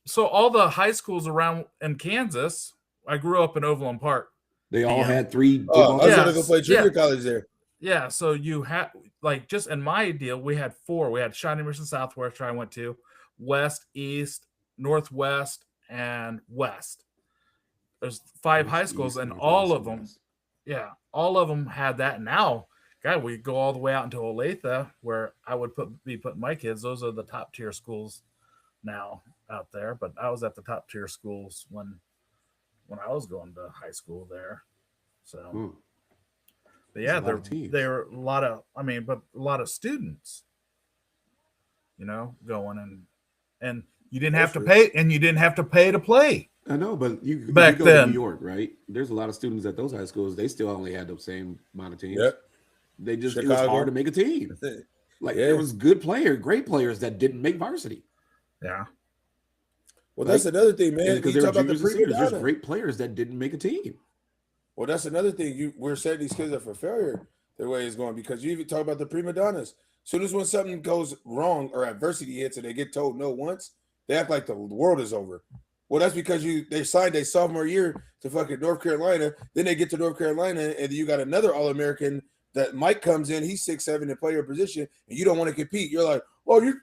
D: So all the high schools around in Kansas. I grew up in Overland Park.
B: They all
D: Yeah.
B: had 3
C: Oh,
B: football
C: I was
D: Yeah.
C: going to go play junior
D: Yeah.
C: college there.
D: Yeah, so you had like just in my deal, we had 4. We had Shawnee Mission Southwest, where I went to, West, East, Northwest, and West. There's 5 high schools, and all of them, all of them had that. Now, God, we go all the way out into Olathe, where I would be putting my kids. Those are the top tier schools now out there. But I was at the top tier schools when I was going to high school there. So.
B: Hmm.
D: But yeah,
B: That's a lot of teams.
D: there are a lot of, but a lot of students, you know, going and you didn't have to
C: That's
D: pay, and you didn't have to pay to play.
B: I know, but you
D: Back
B: go to
D: then.
B: New York, right? There's a lot of students at those high schools. They still only had the same amount of teams.
C: Yep.
B: They just it was
C: Chicago.
B: hard to make a team. Like
C: Yeah.
B: there was great players that didn't make varsity.
D: Yeah.
C: Well, that's another thing, man.
B: Because
C: You
B: they were
C: talk about the
B: juniors and seniors. There's
C: prima
B: great players that didn't make a team.
C: Well, that's another thing. We're setting these kids up for failure the way it's going, because you even talk about the prima donnas. Soon as when something goes wrong or adversity hits and they get told no once, they act like the world is over. Well, that's because they signed a sophomore year to fucking North Carolina. Then they get to North Carolina and you got another All-American that Mike comes in. He's 6'7" and play your position, and you don't want to compete. You're like, well,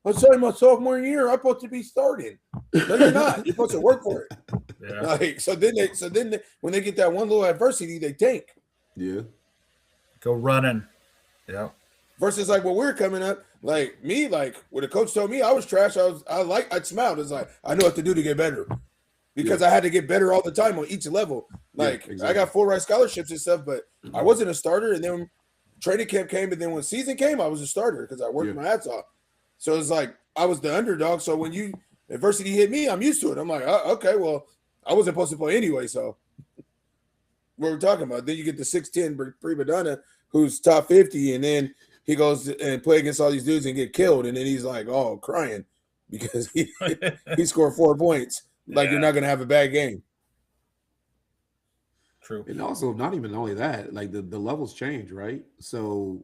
C: I signed my sophomore year. I'm supposed to be starting. No, you're not. You're supposed to work for it.
D: Yeah.
C: Like, so then when they get that one little adversity, they tank.
B: Yeah.
D: Go running. Yeah.
C: Versus like when we're coming up, like me, like when the coach told me I was trash, I smiled. It's like I know what to do to get better, because I had to get better all the time on each level. Like
B: exactly.
C: I got full ride scholarships and stuff, but I wasn't a starter. And then training camp came, and then when season came, I was a starter because I worked my ass off. So it's like I was the underdog. So when adversity hit me, I'm used to it. I'm like, okay, well, I wasn't supposed to play anyway. So what we're talking about? Then you get the 6'10" prima donna who's top 50, and then he goes and play against all these dudes and get killed, and then he's like, oh, crying because he scored 4 points. Like you're not gonna have a bad game.
D: True.
B: And also, not even only that, like the levels change, right? So,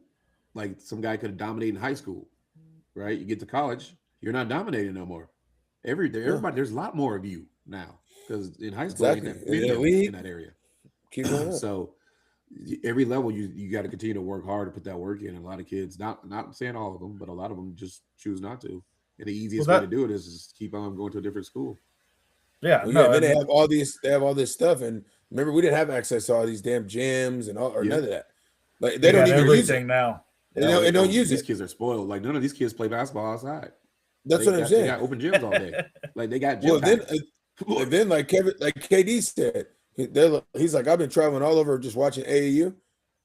B: like some guy could dominate in high school, right? You get to college, you're not dominating no more. Everybody, there's a lot more of you now, because in high school, ain't that many in that area.
C: Keep going up.
B: So every level you got to continue to work hard to put that work in. And a lot of kids, not saying all of them, but a lot of them just choose not to. And the easiest way to do it is just keep on going to a different school.
D: Yeah.
C: Then they have all this stuff, and remember we didn't have access to all these damn gyms and all none of that. Like they don't even use it
D: now.
C: They don't use
B: These
C: it.
B: kids are spoiled. Like none of these kids play basketball outside.
C: That's what I'm saying.
B: They got open gyms all day. Like they got gym.
C: Well, then like KD said, he's like, I've been traveling all over just watching AAU,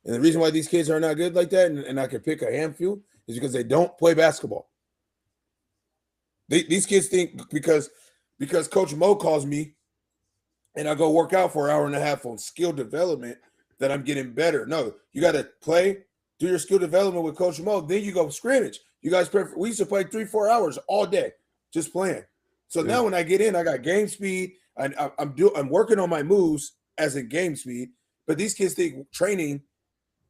C: and the reason why these kids are not good like that, and I can pick a handful, is because they don't play basketball. These kids think because Coach Mo calls me, and I go work out for an hour and a half on skill development, that I'm getting better. No, you got to play, do your skill development with Coach Mo. Then you go scrimmage. You guys, we used to play 3-4 hours all day just playing. So now when I get in, I got game speed. I'm working on my moves as in game speed. But these kids think training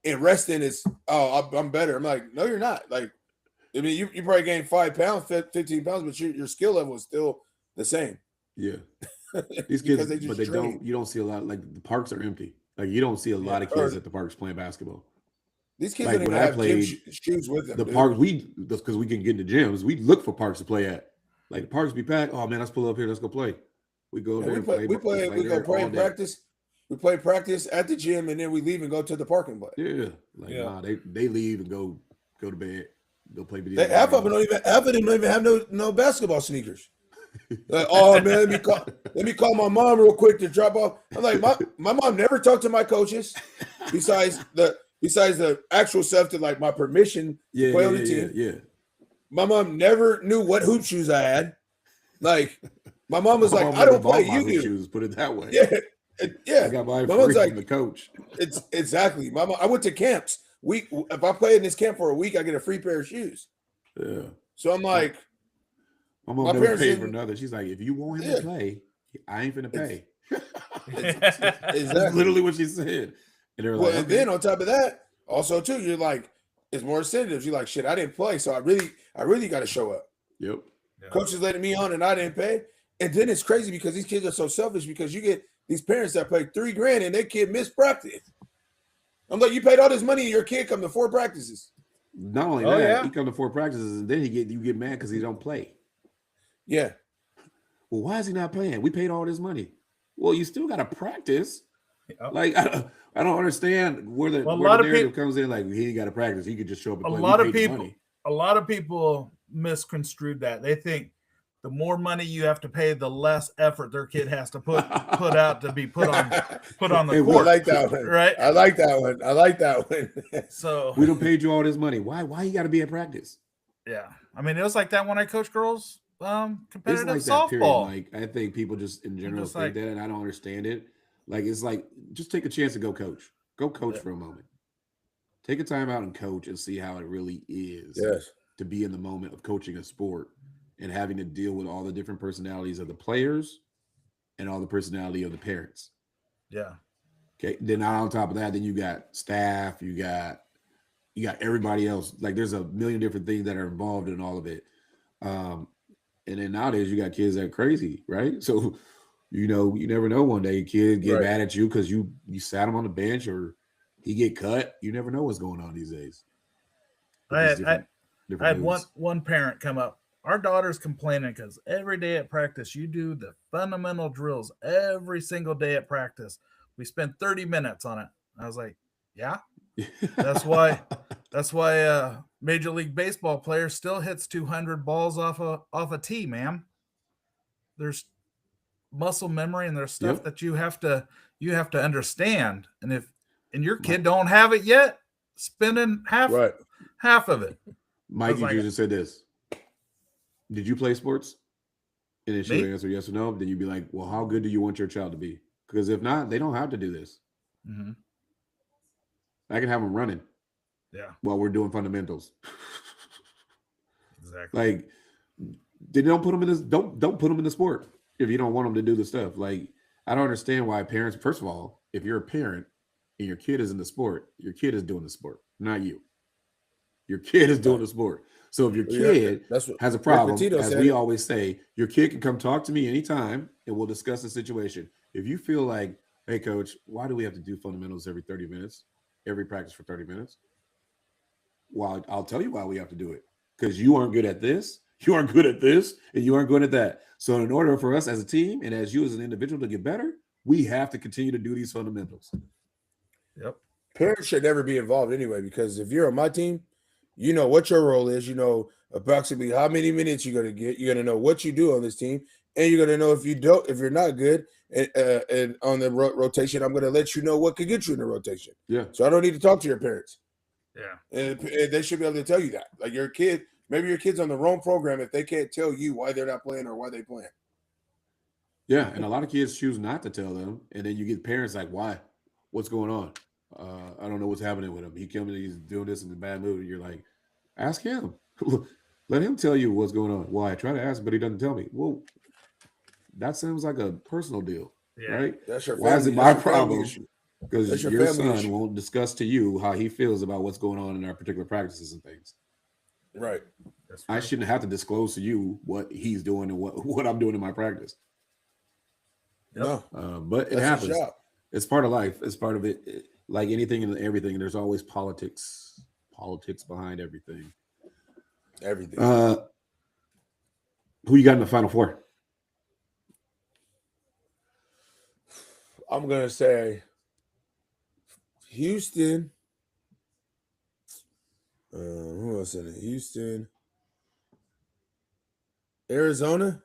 C: and resting is, I'm better. I'm like, no, you're not. Like, I mean, you probably gained 5 pounds, 15 pounds, but your skill level is still the same.
B: Yeah. These kids, you don't see a lot. Like the parks are empty. Like you don't see a lot of kids at the parks playing basketball.
C: These kids
B: like
C: don't even have gym shoes with them.
B: The parks, because we can get into gyms, we look for parks to play at. Like the parks be packed. Oh man, let's pull up here. Let's go play. We go there. We go play and practice. We play practice at the gym, and then we leave and go to the parking lot. Yeah, nah, they leave and go to bed. Go play video.
C: Half of them don't even have no basketball sneakers. Like, oh man, let me call my mom real quick to drop off. I'm like, my mom never talked to my coaches besides the actual stuff to like my permission to play on the team.
B: Yeah.
C: My mom never knew what hoop shoes I had. Like my mom was like, I don't play, you do.
B: Shoes, put it that way.
C: Yeah.
B: I got my
C: mom's like,
B: from the coach.
C: It's exactly. Mama, I went to camps. If I play in this camp for a week, I get a free pair of shoes.
B: Yeah.
C: So I'm like,
B: my mom never paid for nothing. She's like, if you want him to play, I ain't finna pay.
C: Exactly.
B: That's literally what she said. And they're like,
C: and then on top of that, also too, you're like, it's more incentives. You're like, shit, I didn't play, so I really got to show up.
B: Yep.
C: Coach is letting me on, and I didn't pay. And then it's crazy because these kids are so selfish, because you get these parents that pay $3,000 and their kid missed practice. I'm like, you paid all this money and your kid come to 4 practices.
B: Not only that, he come to 4 practices and then you get mad because he don't play.
C: Yeah.
B: Well, why is he not playing? We paid all this money. Well, you still got to practice.
D: Yep.
B: Like I don't understand where the narrative comes in. Like he ain't got to practice. He could just show up and play.
D: A lot of people misconstrued that. They think the more money you have to pay, the less effort their kid has to put out to be put on the court.
C: I like that one.
D: Right?
C: I like that one.
D: So
B: we don't paid you all this money. Why you got to be at practice?
D: Yeah, I mean it was like that when I coached girls competitive
B: it's like
D: softball.
B: Like I think people just in general think that, and I don't understand it. Like it's like just take a chance to go coach. Go coach for a moment. take a time out and coach and see how it really is
C: Yes.
B: to be in the moment of coaching a sport and having to deal with all the different personalities of the players and all the personality of the parents.
D: Yeah.
B: Okay. Then on top of that, then you got staff, you got everybody else. Like there's a million different things that are involved in all of it. And then nowadays you got kids that are crazy, right? So, you never know. One day a kid get
C: Right.
B: mad at you because you sat him on the bench or he get cut. You never know what's going on these days.
D: I
B: With these
D: had
B: different moods.
D: one parent come up. Our daughter's complaining because every day at practice, you do the fundamental drills every single day at practice. We spend 30 minutes on it. I was like, yeah, that's why Major League Baseball player still hits 200 balls off a tee, ma'am. There's muscle memory and there's stuff
B: Yep.
D: that you have to understand. And if your kid don't have it yet, spending half of it.
B: Mike,
D: like-
B: you just said this. Did you play sports? And then she
D: Me?
B: would answer yes or no. Then you'd be like, well, how good do you want your child to be? Because if not, they don't have to do this.
D: Mm-hmm.
B: I can have them running
D: Yeah,
B: while we're doing fundamentals.
D: exactly.
B: Like, they don't put them in this. Don't put them in the sport if you don't want them to do the stuff. Like, I don't understand why parents. First of all, if you're a parent and your kid is in the sport, your kid is doing the sport, not you. Your kid is doing the sport. So if your kid
C: That's what
B: has a problem,
C: Petito
B: as
C: said.
B: we always say, your kid can come talk to me anytime and we'll discuss the situation. If you feel like, hey, coach, why do we have to do fundamentals every 30 minutes, every practice for 30 minutes? Well, I'll tell you why we have to do it. Because you aren't good at this, you aren't good at this, and you aren't good at that. So in order for us as a team and as you as an individual to get better, we have to continue to do these fundamentals.
D: Yep.
C: Parents should never be involved anyway, because if you're on my team, you know what your role is. You know approximately how many minutes you're going to get. You're going to know what you do on this team, and you're going to know if you're not good and on the rotation. I'm going to let you know what could get you in the rotation.
B: Yeah.
C: So I don't need to talk to your parents,
D: Yeah.
C: and they should be able to tell you that. Like your kid, maybe your kid's on the wrong program if they can't tell you why they're not playing or why they playing.
B: Yeah. And a lot of kids choose not to tell them. And then you get parents like, why? What's going on? I don't know what's happening with him. He comes and he's doing this in a bad mood. And you're like, ask him. Let him tell you what's going on. Why? I try to ask, but he doesn't tell me. Well, that sounds like a personal deal,
D: Yeah.
B: right?
C: That's your
B: Why is it
C: family-
B: my
C: that's your family
B: problem?
C: issue.
B: Because
C: That's your
B: your
C: family
B: son
C: issue.
B: won't discuss to you how he feels about what's going on in our particular practices and things.
C: Right.
D: That's
B: I
D: right.
B: shouldn't have to disclose to you what he's doing and what I'm doing in my practice.
C: No,
B: But it
C: that's
B: happens.
C: your job.
B: It's part of life. It's part of it. Like anything and everything, there's always politics behind everything.
C: Everything.
B: Who you got in the Final Four?
C: I'm gonna say Houston. Who else in it? Houston, Arizona.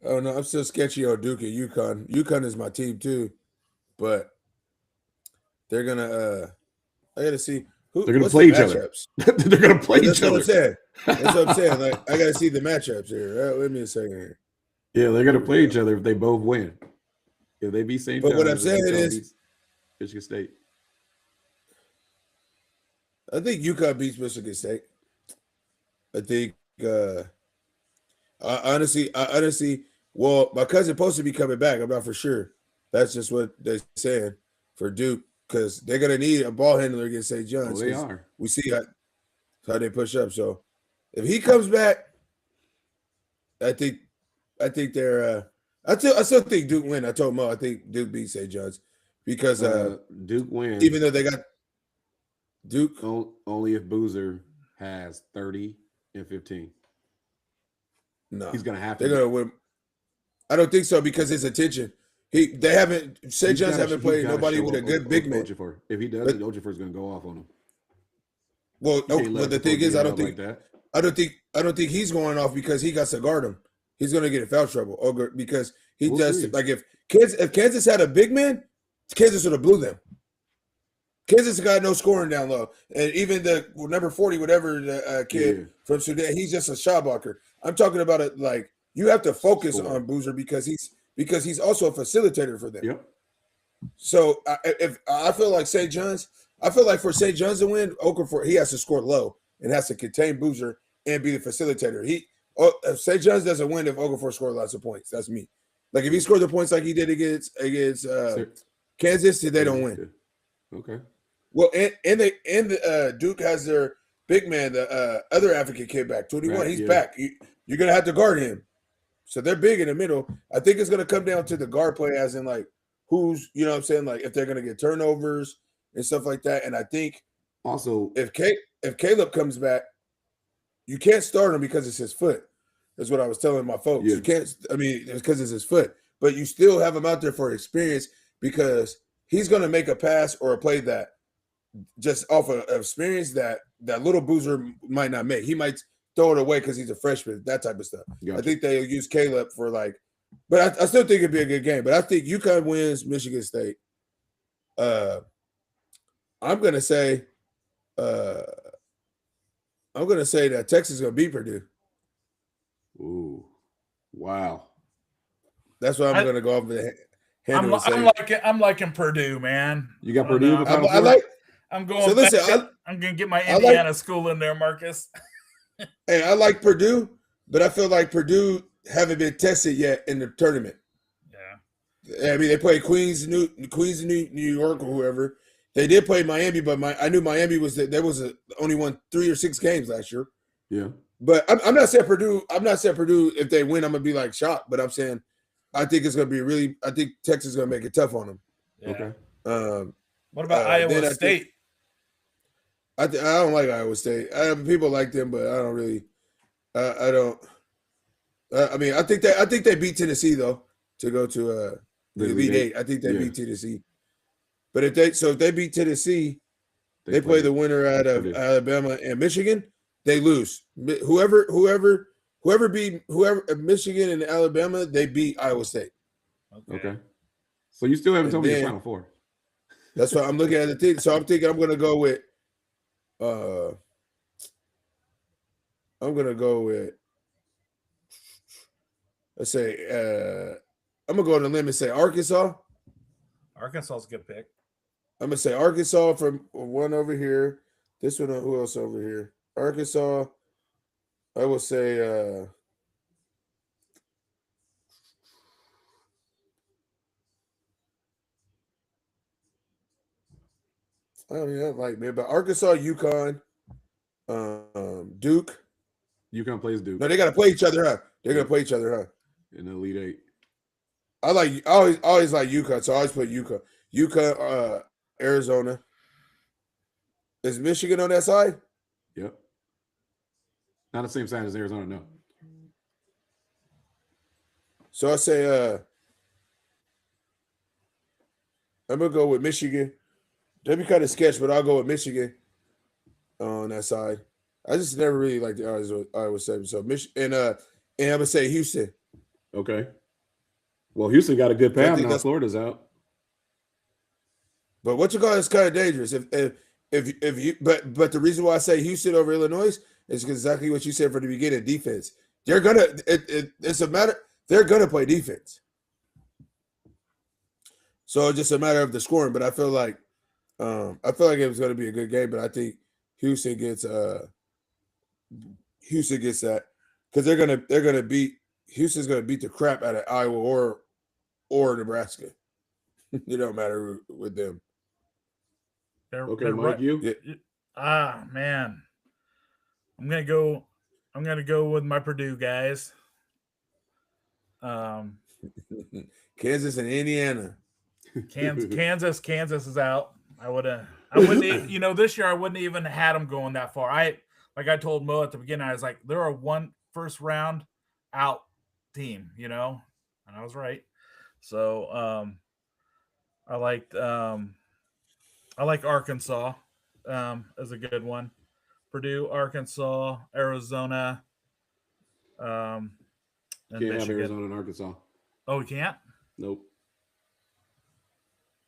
C: Oh no, I'm still sketchy on Duke and UConn. UConn is my team too, but they're gonna. I gotta see who.
B: They're gonna
C: what's
B: play
C: the
B: each other.
C: matchups?
B: They're gonna play
C: That's
B: each
C: what
B: other.
C: I'm saying. That's what I'm saying. Like I gotta see the matchups here. Wait me a second here.
B: Yeah, they're gonna play each other if they both win. If they beat St.
C: But
B: John's,
C: what I'm
B: if
C: saying
B: UConn
C: is-
B: beats Michigan State.
C: I think UConn beats Michigan State. I think I honestly, well, my cousin supposed to be coming back. I'm not for sure. That's just what they're saying for Duke, because they're gonna need a ball handler against St.
B: Oh,
C: John's.
B: they
C: 'cause
B: are.
C: We see how they push up. So if he comes back, I think they're I still think Duke win. I told Mo I think Duke beats St. John's because
B: Duke wins.
C: even though they got Duke,
B: only if Boozer has 30 and 15.
C: no,
B: He's gonna have to.
C: they're gonna win. I don't think so because his attention. St. John's haven't played nobody with a good big man.
B: If he does, Ojefor's gonna go off on him.
C: Well,
B: You can't let
C: but the
B: Ojefor
C: thing is,
B: get
C: I don't
B: up
C: think
B: like that.
C: I don't think he's going off because he got to guard him. He's going to get in foul trouble. Because he
B: We'll
C: does
B: see.
C: like if Kansas had a big man, Kansas would have blew them. Kansas got no scoring down low, and even the number 40, whatever the kid
B: Yeah.
C: from Sudan, he's just a shot blocker. I'm talking about it like you have to focus
B: Score.
C: on Boozer because he's also a facilitator for them.
B: Yep.
C: So if I feel like St. John's, I feel like for St. John's to win, Okafor he has to score low and has to contain Boozer and be the facilitator. If St. John's doesn't win if Okafor scores lots of points. That's me. Like if he scores the points like he did against Kansas, they don't win.
B: Okay.
C: Well, and Duke has their big man, the other African kid back, 21.
B: Right,
C: He's
B: yeah.
C: back. You're gonna have to guard him. So they're big in the middle. I think it's gonna come down to the guard play, as in like who's, you know what I'm saying, like if they're gonna get turnovers and stuff like that. And I think
B: Also,
C: if Caleb comes back, you can't start him because it's his foot. That's what I was telling my folks.
B: Yeah.
C: You can't. I mean, it's because it's his foot, but you still have him out there for experience because he's gonna make a pass or a play that just off of experience that little Boozer might not make. He might throw it away because he's a freshman, that type of stuff.
B: Gotcha.
C: I think they'll use Caleb for like, but I still think it'd be a good game. But I think UConn wins Michigan State. I'm gonna say that Texas is gonna beat Purdue.
B: ooh, wow.
C: That's why I'm gonna go off the handle.
D: I'm liking Purdue, man.
B: You got
D: I don't
B: Purdue?
D: know.
B: in the Final
C: I
B: Four?
C: like.
D: I'm going.
C: So listen,
D: back. I'm gonna get my
C: I like-
D: Indiana school in there, Marcus.
C: Hey, I like Purdue, but I feel like Purdue haven't been tested yet in the tournament.
D: Yeah.
C: I mean, they played Queens, New York, or whoever. They did play Miami, but I knew Miami only won 3 or 6 games last year.
B: Yeah.
C: But I'm not saying Purdue. I'm not saying Purdue. If they win, I'm gonna be like shocked. But I'm saying I think it's gonna be really. I think Texas is gonna make it tough on them.
D: Yeah.
B: Okay.
D: What about
C: then
D: Iowa
C: I
D: State?
C: I don't like Iowa State. People like them, but I don't really. I don't. I mean, I think they beat Tennessee though to go to the Elite Eight. I think they beat Tennessee. But if they beat Tennessee, they play the winner out of Alabama and Michigan. They lose. Whoever beat Michigan and Alabama, they beat Iowa State.
B: Okay. So you still haven't told me your
C: then-
B: Final Four.
C: That's why I'm looking at the thing. So I'm thinking I'm gonna go with. Let's say I'm gonna go on a limb and say Arkansas.
D: Arkansas's a good pick.
C: I'm gonna say Arkansas from one over here. This one, who else over here? Arkansas. I will say. I don't know, like man, but Arkansas, UConn, Duke.
B: UConn plays Duke
C: No, they got to play each other, huh? They're gonna play each other, huh?
B: in the Elite Eight.
C: I always like UConn, so I always put UConn. UConn, Arizona. Is Michigan on that side?
B: Yep. Not the same side as Arizona, no.
C: So I say I'm gonna go with Michigan. That'd be kind of sketch, but I'll go with Michigan on that side. I just never really liked the Iowa State. So and I'm gonna say Houston.
B: Okay. Well, Houston got a good
C: I
B: path
C: think
B: now.
C: that's-
B: Florida's out.
C: But what you call is kind of dangerous. If you but the reason why I say Houston over Illinois is exactly what you said from the beginning. Defense. They're gonna. It's a matter. They're gonna play defense. So it's just a matter of the scoring. But I feel like it was gonna be a good game. But I think Houston gets that because they're gonna beat Houston's gonna beat the crap out of Iowa or Nebraska. It don't matter with them.
B: Okay, Mike, you?
C: Yeah.
D: Man, I'm gonna go with my Purdue guys.
C: Kansas and Indiana.
D: Kansas is out. I wouldn't. This year I wouldn't even had them going that far. Like I told Mo at the beginning, I was like, they're a 1 first round out team, and I was right. So I like Arkansas as a good one. Purdue, Arkansas, Arizona, and
B: Can't
D: Michigan.
B: have Arizona and Arkansas.
D: Oh, we can't?
B: Nope.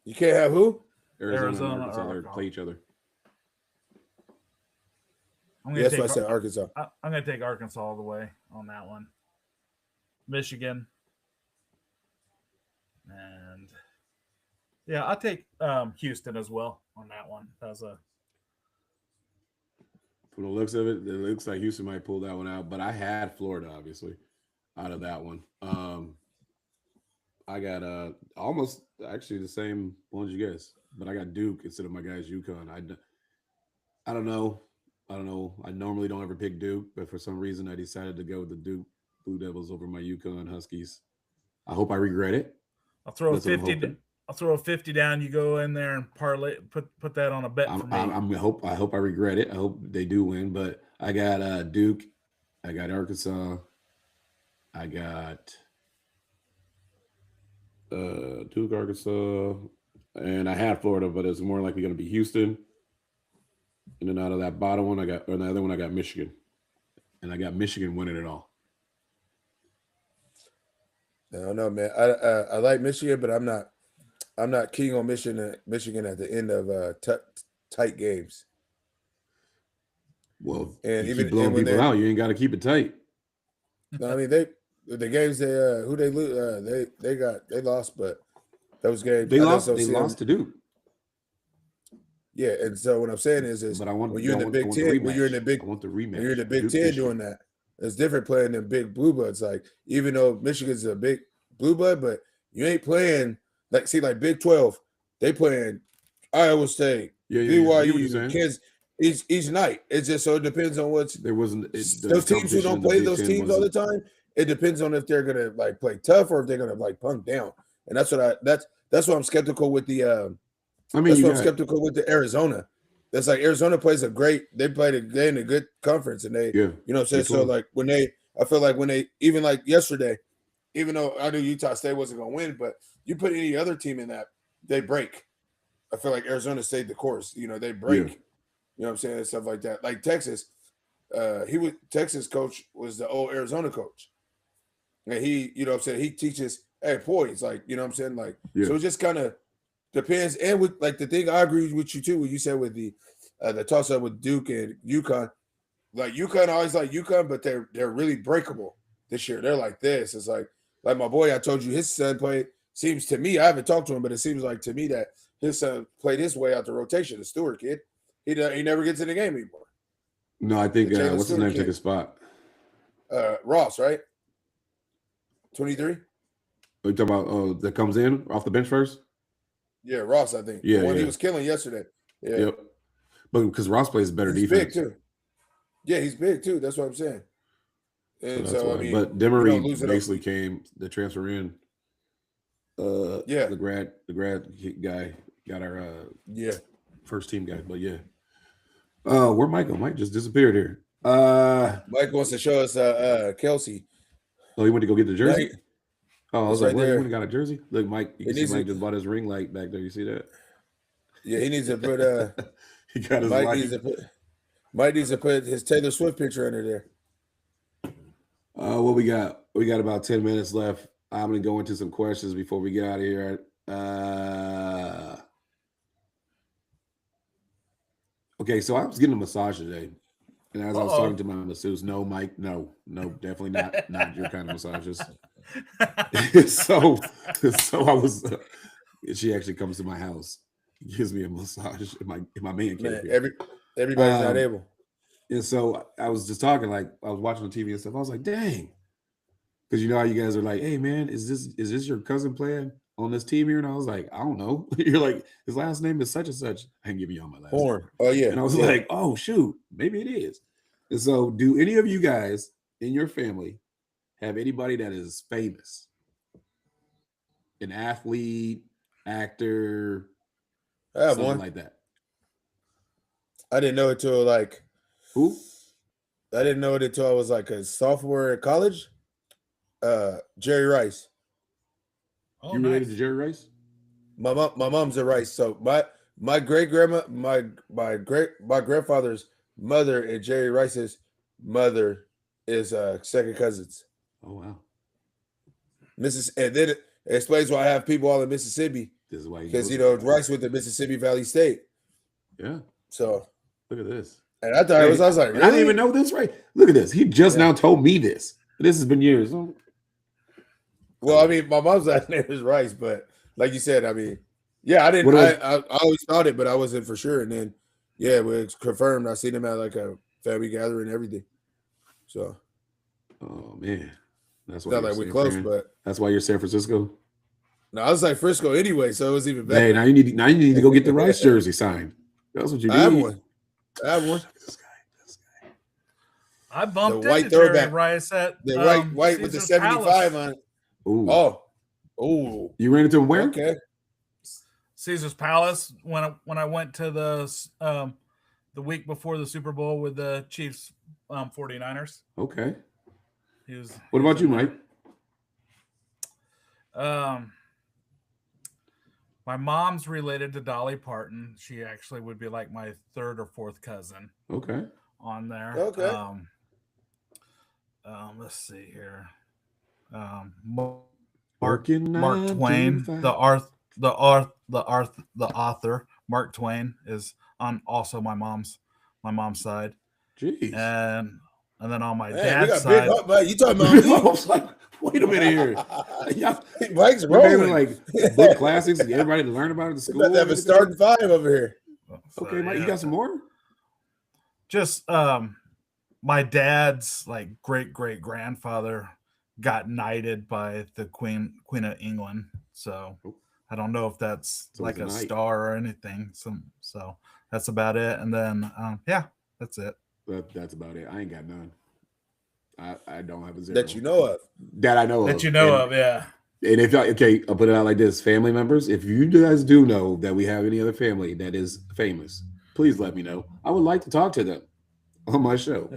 C: You can't have who?
B: Arizona
D: Arizona
B: and Arkansas
D: or
B: they play each other.
D: I'm
C: That's why I said Arkansas.
D: I'm going to take Arkansas all the way on that one. Michigan. And Yeah, I'll take Houston as well on that one. As a
B: From the looks of it looks like Houston might pull that one out. But I had Florida, obviously, out of that one. I got almost actually the same ones you guys, but I got Duke instead of my guys UConn. I don't know. I normally don't ever pick Duke, but for some reason I decided to go with the Duke Blue Devils over my UConn Huskies. I hope I regret it.
D: I'll throw
B: That's what I'm
D: 50.
B: hoping.
D: I'll throw a 50 down. You go in there and parlay. Put that on a bet for me.
B: I hope I regret it. I hope they do win, but I got Duke. I got Arkansas. I got Duke, Arkansas, and I had Florida, but it's more likely going to be Houston. And then out of that bottom one, the other one, I got Michigan, and I got Michigan winning it all.
C: I don't know, man. I like Michigan, but I'm not keen on Michigan at the end of tight games.
B: Well,
C: And
B: you
C: even
B: keep blowing
C: and when
B: people
C: they-
B: out. You ain't got to keep it tight.
C: No, I mean the games who they lose they lost, but those games
B: They
C: I just
B: lost.
C: don't
B: They
C: see them.
B: lost to Duke.
C: Yeah, and so what I'm saying is
B: But I want.
C: when you're in the
B: I
C: Big
B: want
C: Ten, when you're in the
B: rematch.
C: Big
B: I want the rematch.
C: when you're in the Big
B: Duke,
C: Ten
B: Michigan.
C: doing that, it's different playing than big blue bloods. Like even though Michigan's a big blue blood, but you ain't playing like Big 12, they playing Iowa State,
B: Yeah, I get what you're
C: BYU,
B: saying.
C: Kansas each night. It's just so it depends on what's
B: There wasn't the
C: those teams who
B: competition
C: don't
B: in the
C: play
B: Big
C: those
B: Ten
C: teams all the
B: wasn't-
C: time. It depends on if they're gonna like play tough or if they're gonna like punk down. And that's what I'm skeptical with the
B: I mean,
C: that's
B: you
C: why I'm
B: got,
C: skeptical with the Arizona. That's like Arizona plays they in a good conference and they
B: yeah.
C: you know what I'm saying?
B: Big
C: So
B: 12.
C: like I feel like when they even like yesterday, even though I knew Utah State wasn't gonna win, but you put any other team in that, they break. I feel like Arizona stayed the course. You know, they break.
B: Yeah.
C: You know what I'm saying? Stuff like that. Like Texas, Texas coach was the old Arizona coach. And he, you know what I'm saying, he teaches poise, like, you know what I'm saying? Like,
B: Yeah.
C: so it just kind of depends. And with like the thing I agree with you too, when you said with the toss up with Duke and UConn, like UConn, I always like UConn, but they're really breakable this year. They're like this. It's like my boy, I told you his son played, seems to me, I haven't talked to him, but it seems like to me that his son played his way out the rotation, the Stewart kid. He never gets in the game anymore.
B: No, I think
C: The Jalen
B: what's his
C: Stewart
B: name
C: kid.
B: took a spot.
C: Ross, right? 23?
B: You talking about that comes in off the bench first?
C: Yeah, Ross, I think.
B: Yeah,
C: The one he
B: yeah.
C: was killing yesterday. Yeah.
B: Yep. But because Ross plays better
C: He's
B: defense.
C: big too. Yeah, he's big too. That's what I'm saying. And
B: So
C: so,
B: that's why.
C: I mean,
B: But
C: you don't
B: Demery
C: lose it
B: basically came the transfer in.
C: Yeah.
B: The grad guy got our
C: yeah.
B: first team guy. But yeah. Where'd Mike go? Mike just disappeared here.
C: Mike wants to show us Kelsey.
B: Oh, he went to go get the jersey.
C: Right.
B: Oh, I was
C: It's
B: like,
C: right
B: what? He
C: there.
B: went and got a jersey? Look, Mike. You
C: It
B: can see
C: needs
B: Mike
C: to-
B: just bought his ring light back there. You see that?
C: Yeah, he needs to put
B: He got his
C: Mike
B: light.
C: needs to put his Taylor Swift picture under there.
B: What we got? We got about 10 minutes left. I'm gonna go into some questions before we get out of here. Okay, so I was getting a massage today, and as I was talking to my masseuse, no, Mike, no, definitely not your kind of massages. so I was. She actually comes to my house, gives me a massage in my man cave.
C: Man,
B: here.
C: everybody's not able.
B: And so I was just talking, like I was watching the TV and stuff. I was like, dang. Because you know how you guys are like, hey man, is this your cousin playing on this team here? And I was like, I don't know. You're like, his last name is such and such. I can give you all my last name.
C: Horn. Oh yeah.
B: And I was
C: yeah.
B: like, oh shoot, maybe it is. And so do any of you guys in your family have anybody that is famous? An athlete, actor,
C: I have
B: something
C: one.
B: like that.
C: I didn't know it till like
B: Who?
C: I didn't know it until I was like a sophomore at college. Jerry Rice.
D: Oh,
B: You related
D: nice.
B: to Jerry Rice?
C: My mom's a Rice. So my great grandma, my grandfather's mother and Jerry Rice's mother is second cousins.
B: Oh wow.
C: And then it explains why I have people all in Mississippi
B: This is why
C: because Rice went to Mississippi Valley State.
B: Yeah.
C: So
B: Look at this.
C: and I thought I was like,
B: And I didn't even know this, right? Look at this. He just now told me this. This has been years.
C: Well, I mean, my mom's last name is Rice, but like you said, I mean, Yeah, I didn't.
B: What
C: I always thought it, but I wasn't for sure. And then, yeah, it was confirmed. I seen him at like a family gathering and everything. So
B: Oh man, that's
C: it's
B: why
C: not
B: you're
C: like we're
B: San
C: close,
B: Fran?
C: but
B: That's why you're San Francisco.
C: no, I was like Frisco anyway, so it was even better.
B: Hey, now you need to go get the Rice jersey signed. That's what you need.
C: I have one. I have one.
D: I bumped
C: The white
D: into Jerry
C: throwback.
D: Rice at
C: The white with the
D: Caesar's
C: 75
D: Palace.
C: on it.
B: Ooh.
C: Oh,
B: You ran into him where?
C: okay.
D: Caesar's Palace when I went to the week before the Super Bowl with the Chiefs 49ers.
B: Okay.
D: He was.
B: What about you, Mike?
D: My mom's related to Dolly Parton. She actually would be like my third or fourth cousin
B: Okay.
D: on there.
C: Okay.
D: Let's see here.
B: Working
D: Mark
B: 9 to
D: Twain,
B: 5.
D: the author Mark Twain is on also my mom's side,
B: Jeez.
D: and then on my
C: Man, we
D: dad's
C: got
D: side,
C: big up, man. You talking
B: I
C: about
B: was like, wait a minute here. Yeah.
C: Mike's
B: We're naming,
C: rolling.
B: like book classics and everybody to learn about it at
C: We
B: school.
C: about to have a starting five over here.
D: so,
B: Okay, Mike, you
D: yeah.
B: got some more?
D: Just my dad's like great grandfather got knighted by the Queen of England. So I don't know if that's
B: So
D: like
B: it's
D: a
B: a knight.
D: star or anything. So that's about it. And then yeah, that's it.
B: That's about it. I ain't got none. I don't have a zero.
C: That you know of.
B: That I know of.
D: That you know
B: And-
D: of, yeah.
B: And if y'all, okay, I'll put it out like this: family members, if you guys do know that we have any other family that is famous, please let me know. I would like to talk to them on my show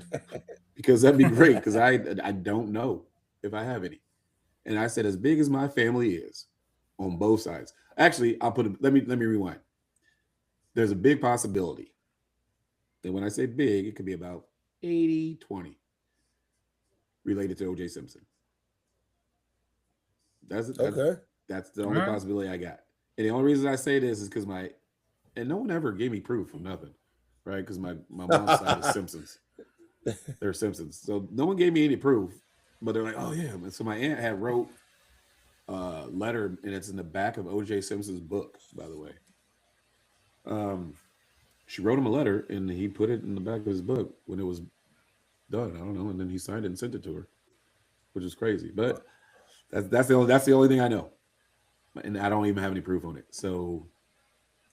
B: because that'd be great. Because I don't know if I have any, and I said as big as my family is on both sides. Actually, I'll put it. Let me rewind. There's a big possibility that when I say big, it could be about 80-20 related to O.J. Simpson. That's
C: Okay.
B: That's the only
D: Alright.
B: possibility I got. And the only reason I say this is because and no one ever gave me proof of nothing, right? Because my mom's side is Simpsons. They're Simpsons. So no one gave me any proof, but they're like, oh yeah. And so my aunt had wrote a letter, and it's in the back of O.J. Simpson's book, by the way. She wrote him a letter, and he put it in the back of his book when it was done. I don't know, and then he signed it and sent it to her, which is crazy. But that's the only thing I know, and I don't even have any proof on it. So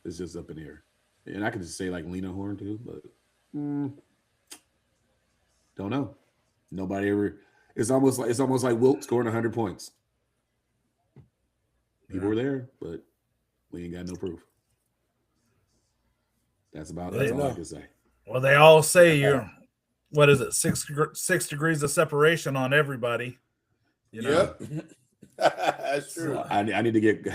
B: it's just up in the air. And I could just say like Lena Horne too, but don't know. Nobody ever. It's almost like Wilt scoring 100 points. People were there, but we ain't got no proof. That's all I can say.
D: Well, they all say you're, what is it, 6 degrees of separation on everybody. You know?
C: Yep. That's true.
B: So I need to get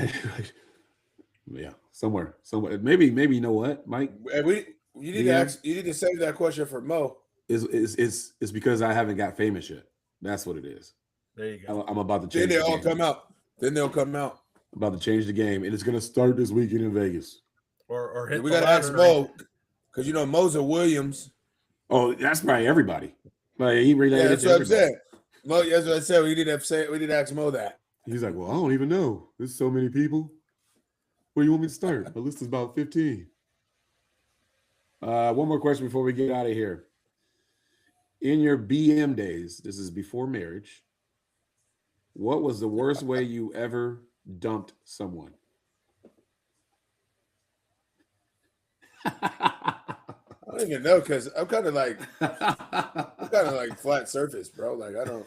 B: somewhere. Maybe you know what, Mike?
C: And you need to ask. You need to save that question for Mo.
B: It's because I haven't got famous yet. That's what it is.
D: There you go.
B: I'm about to
C: Then
B: change.
C: they all
B: the game.
C: come out. Then they'll come out.
B: I'm about to change the game, and it's gonna start this weekend in Vegas.
D: Or hit
C: We
D: the
C: got to ask
D: lottery.
C: Mo because you know Moser Williams.
B: Oh, that's probably everybody. Like he
C: Yeah,
B: related
C: that's
B: to
C: what I'm
B: everybody.
C: saying. Mo, that's what I said. We didn't ask Mo that.
B: He's like, well, I don't even know. There's so many people. Where you want me to start? My list is about 15. One more question before we get out of here. In your BM days, this is before marriage, what was the worst way you ever dumped someone?
C: I don't even know because I'm kind of like flat surface, bro. Like I don't.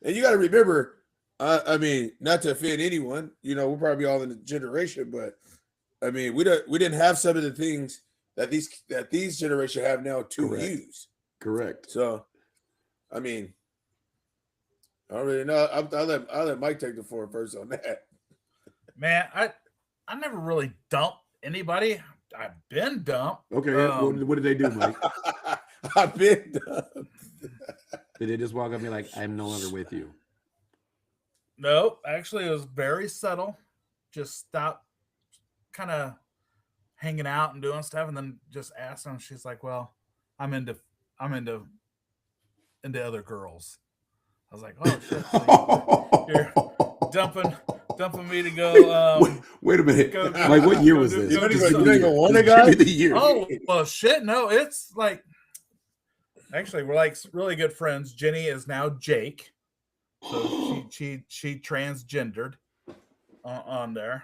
C: And you got to remember, I mean, not to offend anyone, you know, we're probably all in the generation, but I mean, we didn't have some of the things that these generation have now to
B: Correct.
C: use.
B: Correct.
C: So, I mean, I don't really know. I'll let Mike take the floor first on that.
D: Man, I never really dumped anybody. I've been dumped.
B: Okay. What did they do, Mike?
C: I've been done.
B: Did they just walk up and be like, I'm no longer with you?
D: No, actually, it was very subtle. Just stop kind of hanging out and doing stuff, and then just asked them. She's like, well, I'm into other girls. I was like, oh shit. So you're dumping me to go.
B: Wait a minute.
D: Go-
B: Like, what year
D: go
B: was
D: do-
B: this?
D: go do
B: Just give
D: something.
B: me
C: You
B: the
C: ain't
B: year.
C: gonna want a
B: Just give
C: guy?
B: me the year.
D: Oh well, shit. No, it's like actually we're like really good friends. Jenny is now Jake, so she transgendered on there.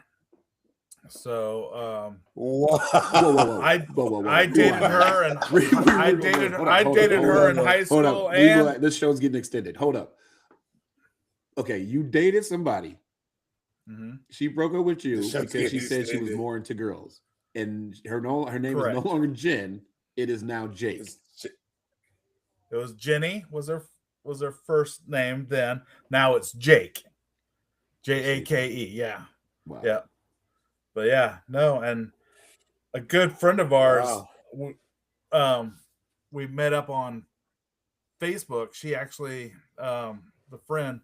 D: So
C: Wow.
B: Whoa, whoa, whoa.
D: I
B: Whoa, whoa, whoa.
D: I dated
B: Hold on.
D: her and I dated
B: Hold on,
D: I
B: hold
D: dated
B: on,
D: her
C: hold
D: in
C: on.
D: high
B: Hold
D: school
B: up.
D: and
B: This show's getting extended. Hold up. Okay, you dated somebody.
D: Mhm.
B: She broke up with you
C: The show's
B: because she
C: getting
B: said she was
C: extended.
B: more into girls, and her name is
D: Correct.
B: no longer Jen. It is now Jake.
D: It was Jenny was her first name then. Now it's Jake. Jake. Yeah.
B: Wow.
D: Yeah. But yeah, no, and a good friend of ours,
C: Wow.
D: we met up on Facebook. She actually, the friend,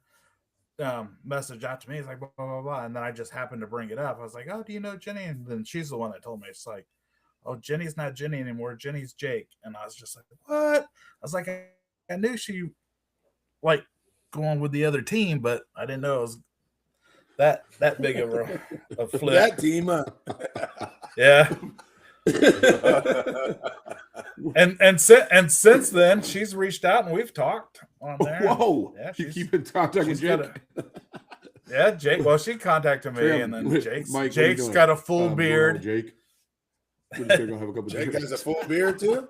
D: messaged out to me. He's like, blah, blah, blah, blah. And then I just happened to bring it up. I was like, oh, do you know Jenny? And then she's the one that told me. It's like, oh, Jenny's not Jenny anymore. Jenny's Jake. And I was just like, what? I was like, I knew she like going with the other team, but I didn't know it was that big of a flip.
C: That team.
D: Yeah. And since then she's reached out and we've talked on there.
B: Whoa!
D: Yeah,
B: You
D: she's-
B: keep in contact with
D: she's got
B: Jake.
D: Yeah, Jake. Well, she contacted me,
B: Trey,
D: and then
B: Mike,
D: Jake's
B: what are you
D: Jake's
B: doing?
D: got a full
B: Going on,
D: beard.
B: Jake. We're just gonna have a couple
C: Jake
B: drinks.
C: has a full beard too.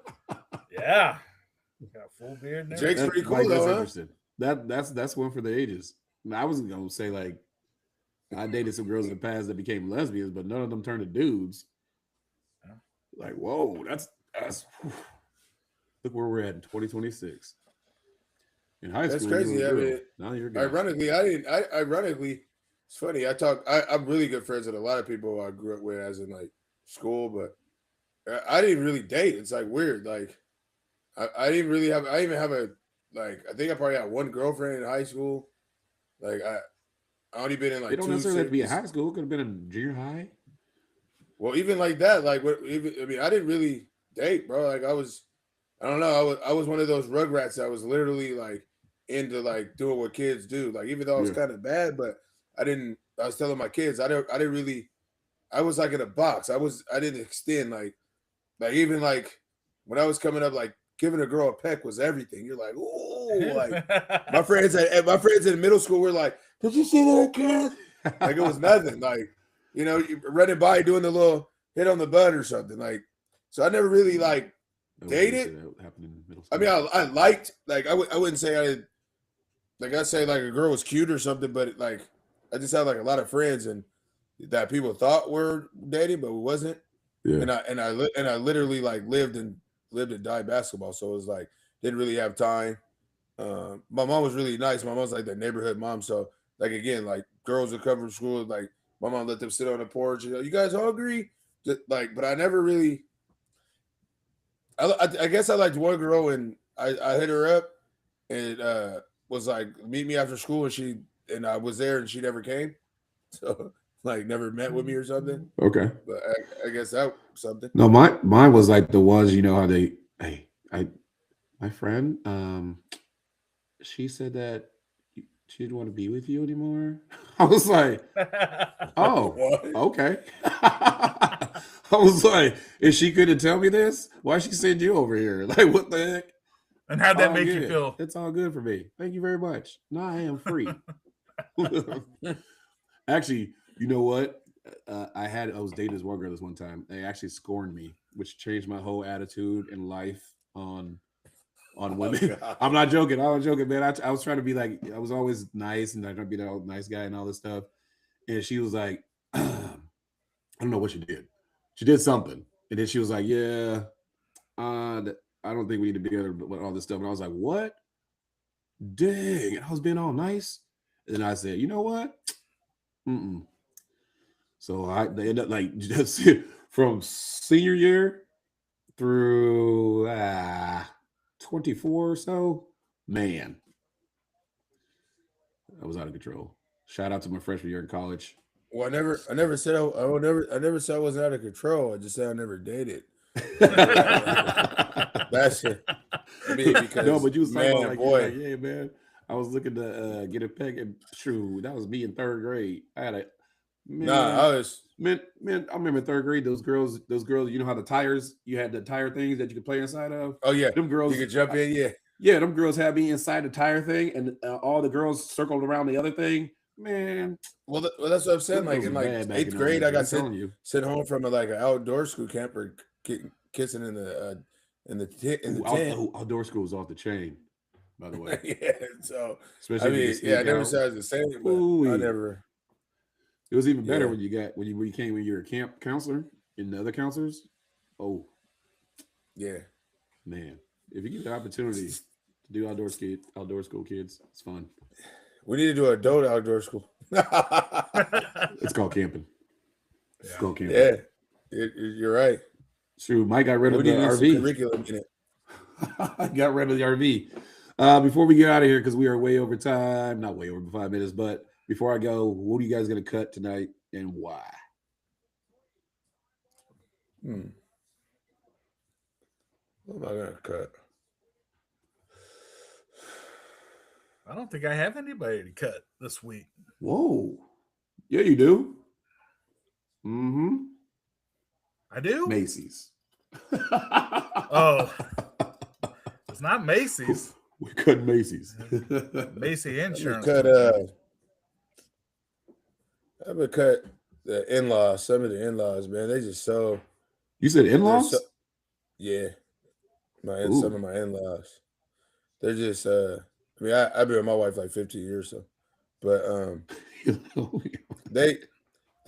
D: Yeah, got a full beard. And
C: Jake's
D: everything.
C: pretty cool
B: Mike, that's
C: though, huh?
B: interesting. That's one for the ages. I wasn't gonna say like I dated some girls in the past that became lesbians, but none of them turned to dudes. Like, whoa, that's look where we're at in 2026. In high
C: That's
B: school, you
C: crazy.
B: were a
C: I
B: girl.
C: mean,
B: Now you're a guy.
C: Ironically, ironically, it's funny. I'm really good friends with a lot of people I grew up with, as in like school, but I didn't really date. It's like weird. Like I didn't really have. I even have a like. I think I probably had one girlfriend in high school. Like I only been in like
B: It don't
C: two.
B: necessarily have to be in
C: series.
B: high school. It could have been in junior high.
C: Well, even like that, like what? Even I mean, I didn't really date, bro. Like I don't know. I was one of those rugrats that was literally like into like doing what kids do. Like even though it was
B: Yeah.
C: kind of bad, but I was telling my kids I didn't really. I was like in a box. I didn't extend like even like when I was coming up, like giving a girl a peck was everything. You're like, oh, like my friends in middle school were like, did you see that kid? Like it was nothing. Like, you know, you running by doing the little hit on the butt or something. Like, so I never really like
B: I
C: dated?
B: wouldn't say that happened in middle
C: I
B: school.
C: mean, I liked like I wouldn't say I'd say like a girl was cute or something, but like I just had like a lot of friends and that people thought were dating, but we wasn't.
B: Yeah.
C: And I literally like lived and died basketball, so it was like didn't really have time. My mom was really nice. My mom was like the neighborhood mom, so like again, like girls would come from school, like my mom let them sit on the porch. You guys hungry? Just, like, but I never really. I guess I liked one girl and I hit her up and was like meet me after school and I was there and she never came, so like never met with me or something.
B: Okay.
C: But I guess that was something.
B: No, mine was like the ones, you know how they my friend, she said that she didn't want to be with you anymore. I was like, oh,
C: What?
B: okay. I was like, if she couldn't tell me this, why she send you over here? Like, what the heck?
D: And how'd that
B: All
D: make you
B: good.
D: feel?
B: It's all good for me. Thank you very much. No, I am free. Actually, you know what? I was dating this one girl this one time. They actually scorned me, which changed my whole attitude in life on women.
C: God.
B: I'm not joking. I was joking, man. I was trying to be like, I was always nice and I trying to be that nice guy and all this stuff. And she was like, I don't know what she did. She did something. And then she was like, yeah, I don't think we need to be together with all this stuff. And I was like, what? Dang. I was being all nice. And then I said, you know what? So they end up like just from senior year through 24 or so, man, I was out of control. Shout out to my freshman year in college.
C: Well, I never said I never said I wasn't out of control. I just said I never dated. That's it. I mean, because
B: No, but you was talking
C: man,
B: about like,
C: boy.
B: you're like, yeah, man, I was looking to get a peg and shrew. That was me in third grade. I had a man.
C: Nah, I was.
B: Man, I remember in third grade, those girls, you know how the tires, you had the tire things that you could play inside of?
C: Oh yeah,
B: Them girls,
C: you could jump in. Yeah,
B: yeah, them girls had me inside the tire thing, and all the girls circled around the other thing. Man,
C: well, that's what I'm saying.
B: them
C: Like
B: girls
C: in
B: was
C: like
B: bad back
C: 8th
B: in
C: grade,
B: those
C: I got
B: days, I'm telling you.
C: sent home from like an outdoor school camp for kissing in the tent.
B: Outdoor school was off the chain, by the way.
C: Yeah, so
B: Especially
C: I mean,
B: if you
C: yeah, I
B: could
C: never
B: sneak
C: said
B: out.
C: I was the same, but
B: Ooh-wee.
C: I never.
B: It was even better
C: Yeah.
B: when you came when you were a camp counselor and the other counselors. Oh
C: Yeah,
B: man, if you get the opportunity to do outdoor school kids, it's fun.
C: we need to do adult outdoor school.
B: It's called camping. It's
D: Yeah.
B: called camping.
C: Yeah, you're right.
B: True. Mike got rid
C: We
B: of
C: need
B: the
C: to do some
B: RV.
C: curriculum in it.
B: I got rid of the RV. Before we get out of here, because we are way over time, not way over 5 minutes, but before I go, what are you guys going to cut tonight and why?
C: What am I gonna cut?
D: I don't think I have anybody to cut this week.
B: Whoa. Yeah, you do. Mm-hmm.
D: I do.
B: Macy's.
D: Oh, it's not Macy's.
B: We cut Macy's.
D: Macy Insurance.
C: Cut I would cut the in-laws. Some of the in-laws, man, they just so
B: You said in-laws?
C: yeah.
B: Ooh.
C: Some of my in-laws, they're just. I mean, I've been with my wife like 15 years, so, but they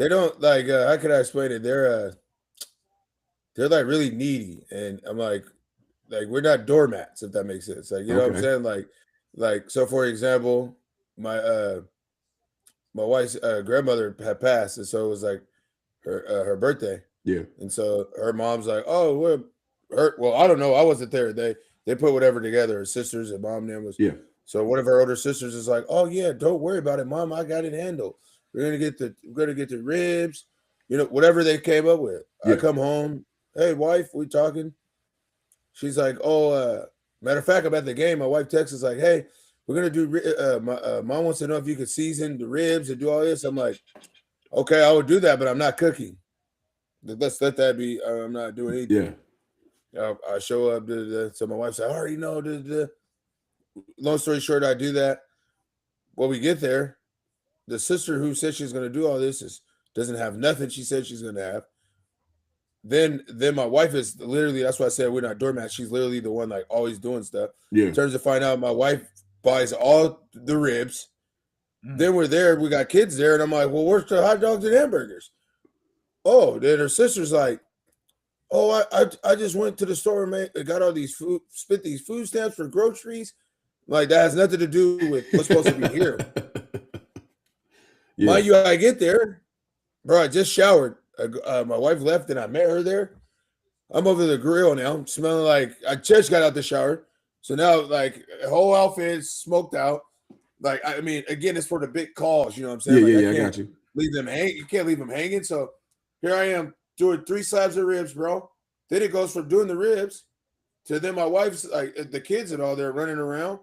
C: don't like. How could I explain it? They're like really needy, and I'm like we're not doormats, if that makes sense. Like, you know what I'm
B: Okay.
C: saying? Like so. For example, my wife's grandmother had passed, and so it was like her birthday,
B: Yeah.
C: and so her mom's like, "Oh, well, I don't know. I wasn't there. They put whatever together. Her sisters and mom name was
B: Yeah.
C: So one of her older sisters is like, "Oh yeah, don't worry about it, Mom. I got it handled. We're gonna get the ribs, you know, whatever they came up with."
B: Yeah.
C: I come home, hey wife, we talking. She's like, "Oh, matter of fact, I'm at the game. My wife texts us like, hey, we're gonna do. Mom wants to know if you could season the ribs and do all this." I'm like, "Okay, I would do that, but I'm not cooking. Let's let that be. I'm not doing anything."
B: Yeah.
C: I show up. So my wife said, "I already know." Long story short, I do that. When we get there, the sister who said she's going to do all this doesn't have nothing she said she's going to have. Then my wife is literally, that's why I said we're not doormats. She's literally the one like always doing stuff.
B: Yeah.
C: Turns to find out my wife buys all the ribs. Then we're there. We got kids there. And I'm like, well, where's the hot dogs and hamburgers? Oh, then her sister's like, oh, I just went to the store and got all these spent these food stamps for groceries. Like, that has nothing to do with what's supposed to be here.
B: Yeah.
C: Mind you, I get there, bro. I just showered. My wife left, and I met her there. I'm over the grill now. I'm smelling like I just got out the shower. So now, like, the whole outfit is smoked out. Like, I mean, again, it's for the big calls. You know what I'm saying? Like,
B: I
C: can't
B: got you.
C: leave them hang. You can't leave them hanging. So here I am doing 3 slabs of ribs, bro. Then it goes from doing the ribs to then my wife's like the kids and all they're running around.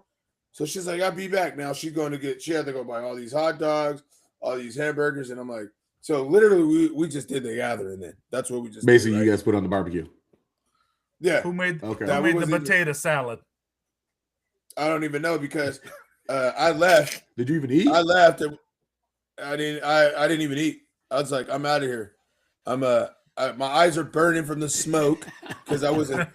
C: So she's like, I'll be back now. She had to go buy all these hot dogs, all these hamburgers. And I'm like, so literally we just did the gathering then. That's what we just
B: Basically,
C: did, right?
B: you guys put on the barbecue.
C: Yeah.
D: Who made
B: Okay.
C: That
D: who made the
C: wasn't even-
D: potato salad?
C: I don't even know because I left.
B: Did you even eat?
C: I left and I didn't even eat. I was like, I'm out of here. My eyes are burning from the smoke because I wasn't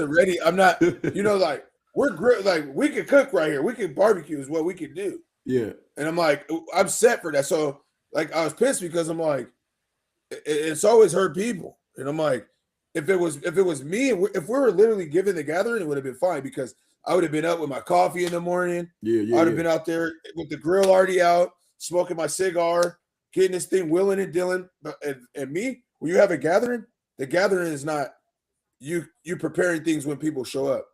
C: ready. I'm not, like we could cook right here. We could barbecue is what we could do.
B: Yeah.
C: And I'm like, I'm set for that. So like, I was pissed because I'm like, it's always hurt people. And I'm like, if it was me, if we were literally given the gathering, it would have been fine because I would have been up with my coffee in the morning.
B: Yeah.
C: I'd have been out there with the grill already out, smoking my cigar, getting this thing willing and dealing. And me, when you have a gathering, the gathering is not you preparing things when people show up.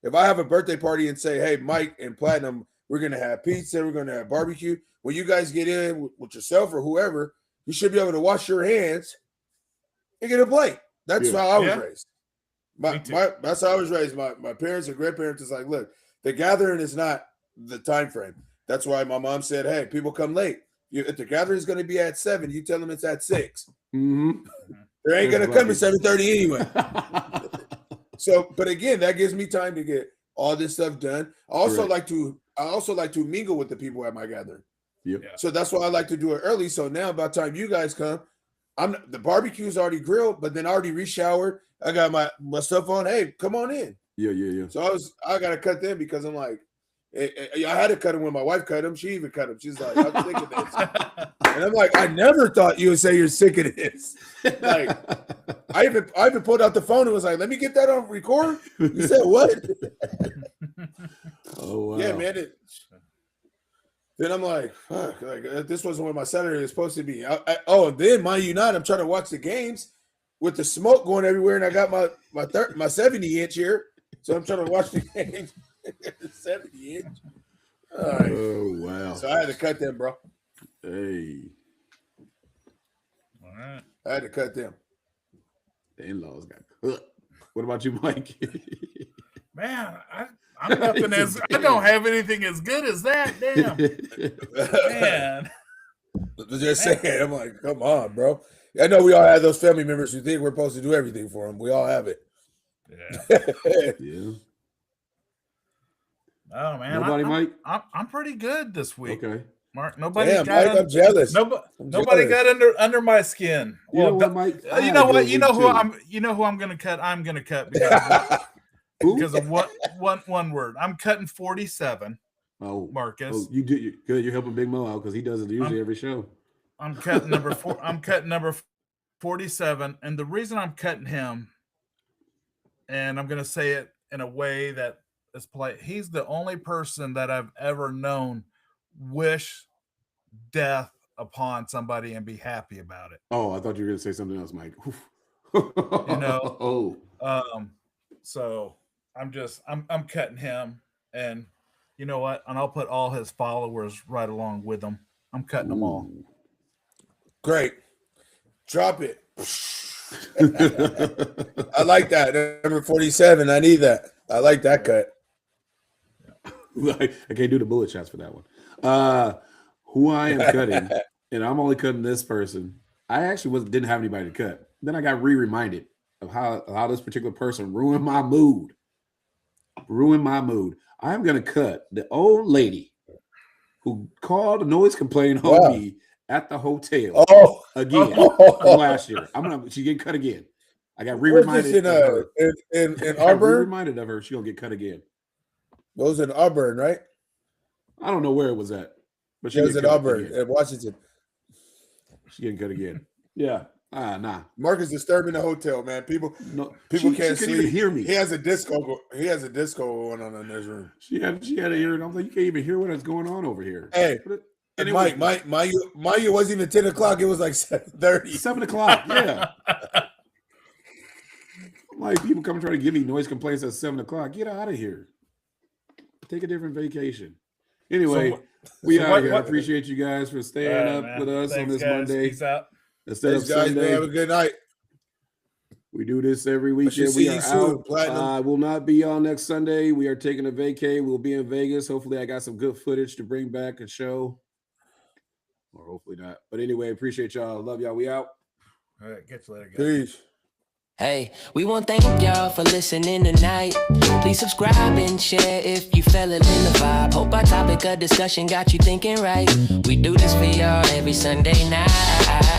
C: If I have a birthday party and say, hey, Mike and Platinum, we're going to have pizza, we're going to have barbecue. When you guys get in with yourself or whoever, you should be able to wash your hands and get a plate. That's how I was raised. That's how I was raised. My parents and grandparents is like, look, the gathering is not the time frame. That's why my mom said, "Hey, people come late. If the gathering is going to be at 7, you tell them it's at 6.
B: Mm-hmm.
C: They ain't going to come at 7:30 anyway." So, but again, that gives me time to get all this stuff done. I also like to mingle with the people at my gathering.
B: Yep.
D: Yeah.
C: So that's why I like to do it early. So now, by the time you guys come, the barbecue's already grilled, but then I already reshowered. I got my stuff on. Hey, come on in.
B: Yeah.
C: So I got to cut them because I'm like, I had to cut them when my wife cut them. She even cut them. She's like, I'm sick of this. And I'm like, I never thought you would say you're sick of this. Like, I even pulled out the phone and was like, let me get that on record. You said what?
B: Oh wow.
C: Yeah, man. Then I'm like, fuck, this wasn't what my Saturday was supposed to be. Then mind you not, I'm trying to watch the games with the smoke going everywhere, and I got my 70-inch here, so I'm trying to watch the games. 70-inch. All right.
B: Oh wow.
C: So I had to cut them, bro.
B: Hey,
D: All right.
C: I had to cut them.
B: the in-laws got cooked. What about you, Mike?
D: Man, I'm nothing as I don't have anything as good as that. Damn, man.
C: Just saying, I'm like, come on, bro. I know we all have those family members who think we're supposed to do everything for them. We all have it.
D: Yeah.
B: Yeah.
D: Oh man,
B: Nobody, Mike?
D: I'm pretty good this week.
B: Okay.
D: Mark, nobody
C: Damn,
D: got
C: Mike, I'm jealous.
D: nobody got under my skin.
B: You know
D: Well,
B: what, Mike?
D: you know what? You know who I'm going to cut. I'm going to cut because of one word. I'm cutting 47.
B: Oh,
D: Marcus.
B: Oh, you do good. You're helping Big Mo out because he does it usually every show.
D: I'm cutting number 4. I'm cutting number 47, and the reason I'm cutting him, and I'm going to say it in a way that is polite. He's the only person that I've ever known wish death upon somebody and be happy about it.
B: Oh, I thought you were going to say something else, Mike.
D: You know.
B: Oh,
D: So I'm cutting him, and you know what? And I'll put all his followers right along with him. I'm cutting them all.
C: Great. Drop it. I like that. Number 47. I need that. I like that cut.
B: I can't do the bullet shots for that one. Who I am cutting, and I'm only cutting this person. I actually didn't have anybody to cut. Then I got reminded of how this particular person ruined my mood. I'm gonna cut the old lady who called a noise complaint on me at the hotel again last year. She's getting cut again. I got reminded
C: in Auburn.
B: Reminded of her. She's gonna get cut again.
C: Those in Auburn, right?
B: I don't know where it was at, but she
C: It was in Auburn,
B: again.
C: in Washington.
B: She getting cut again. Yeah. Nah.
C: Mark is disturbing the hotel, man. People
B: She
C: can't
B: couldn't
C: sleep.
B: even hear me.
C: He has a disco going on in this room.
B: She had to hear it. I'm like, you can't even hear what's going on over here.
C: Hey, and Mike, mind you, it wasn't even 10 o'clock. It was like 7:30.
B: 7 o'clock. Yeah. I'm like, people come trying to give me noise complaints at 7 o'clock. Get out of here. Take a different vacation. Anyway, we out here. I appreciate you guys for staying up with us on this Monday.
D: Peace out.
B: Instead of
C: Thanks, guys,
B: Sunday.
C: man. Have a good night.
B: We do this every
C: should
B: weekend.
C: see
B: We
C: you
B: are
C: soon,
B: out.
C: Platinum.
B: I will not be on next Sunday. We are taking a vacay. We'll be in Vegas. Hopefully, I got some good footage to bring back and show. Or hopefully not. But anyway, appreciate y'all. Love y'all. We out.
D: All right, catch you later, guys.
C: Peace.
F: Hey, we want to thank y'all for listening tonight. Please subscribe and share if you fell in the vibe. Hope our topic of discussion got you thinking right. We do this for y'all every Sunday night.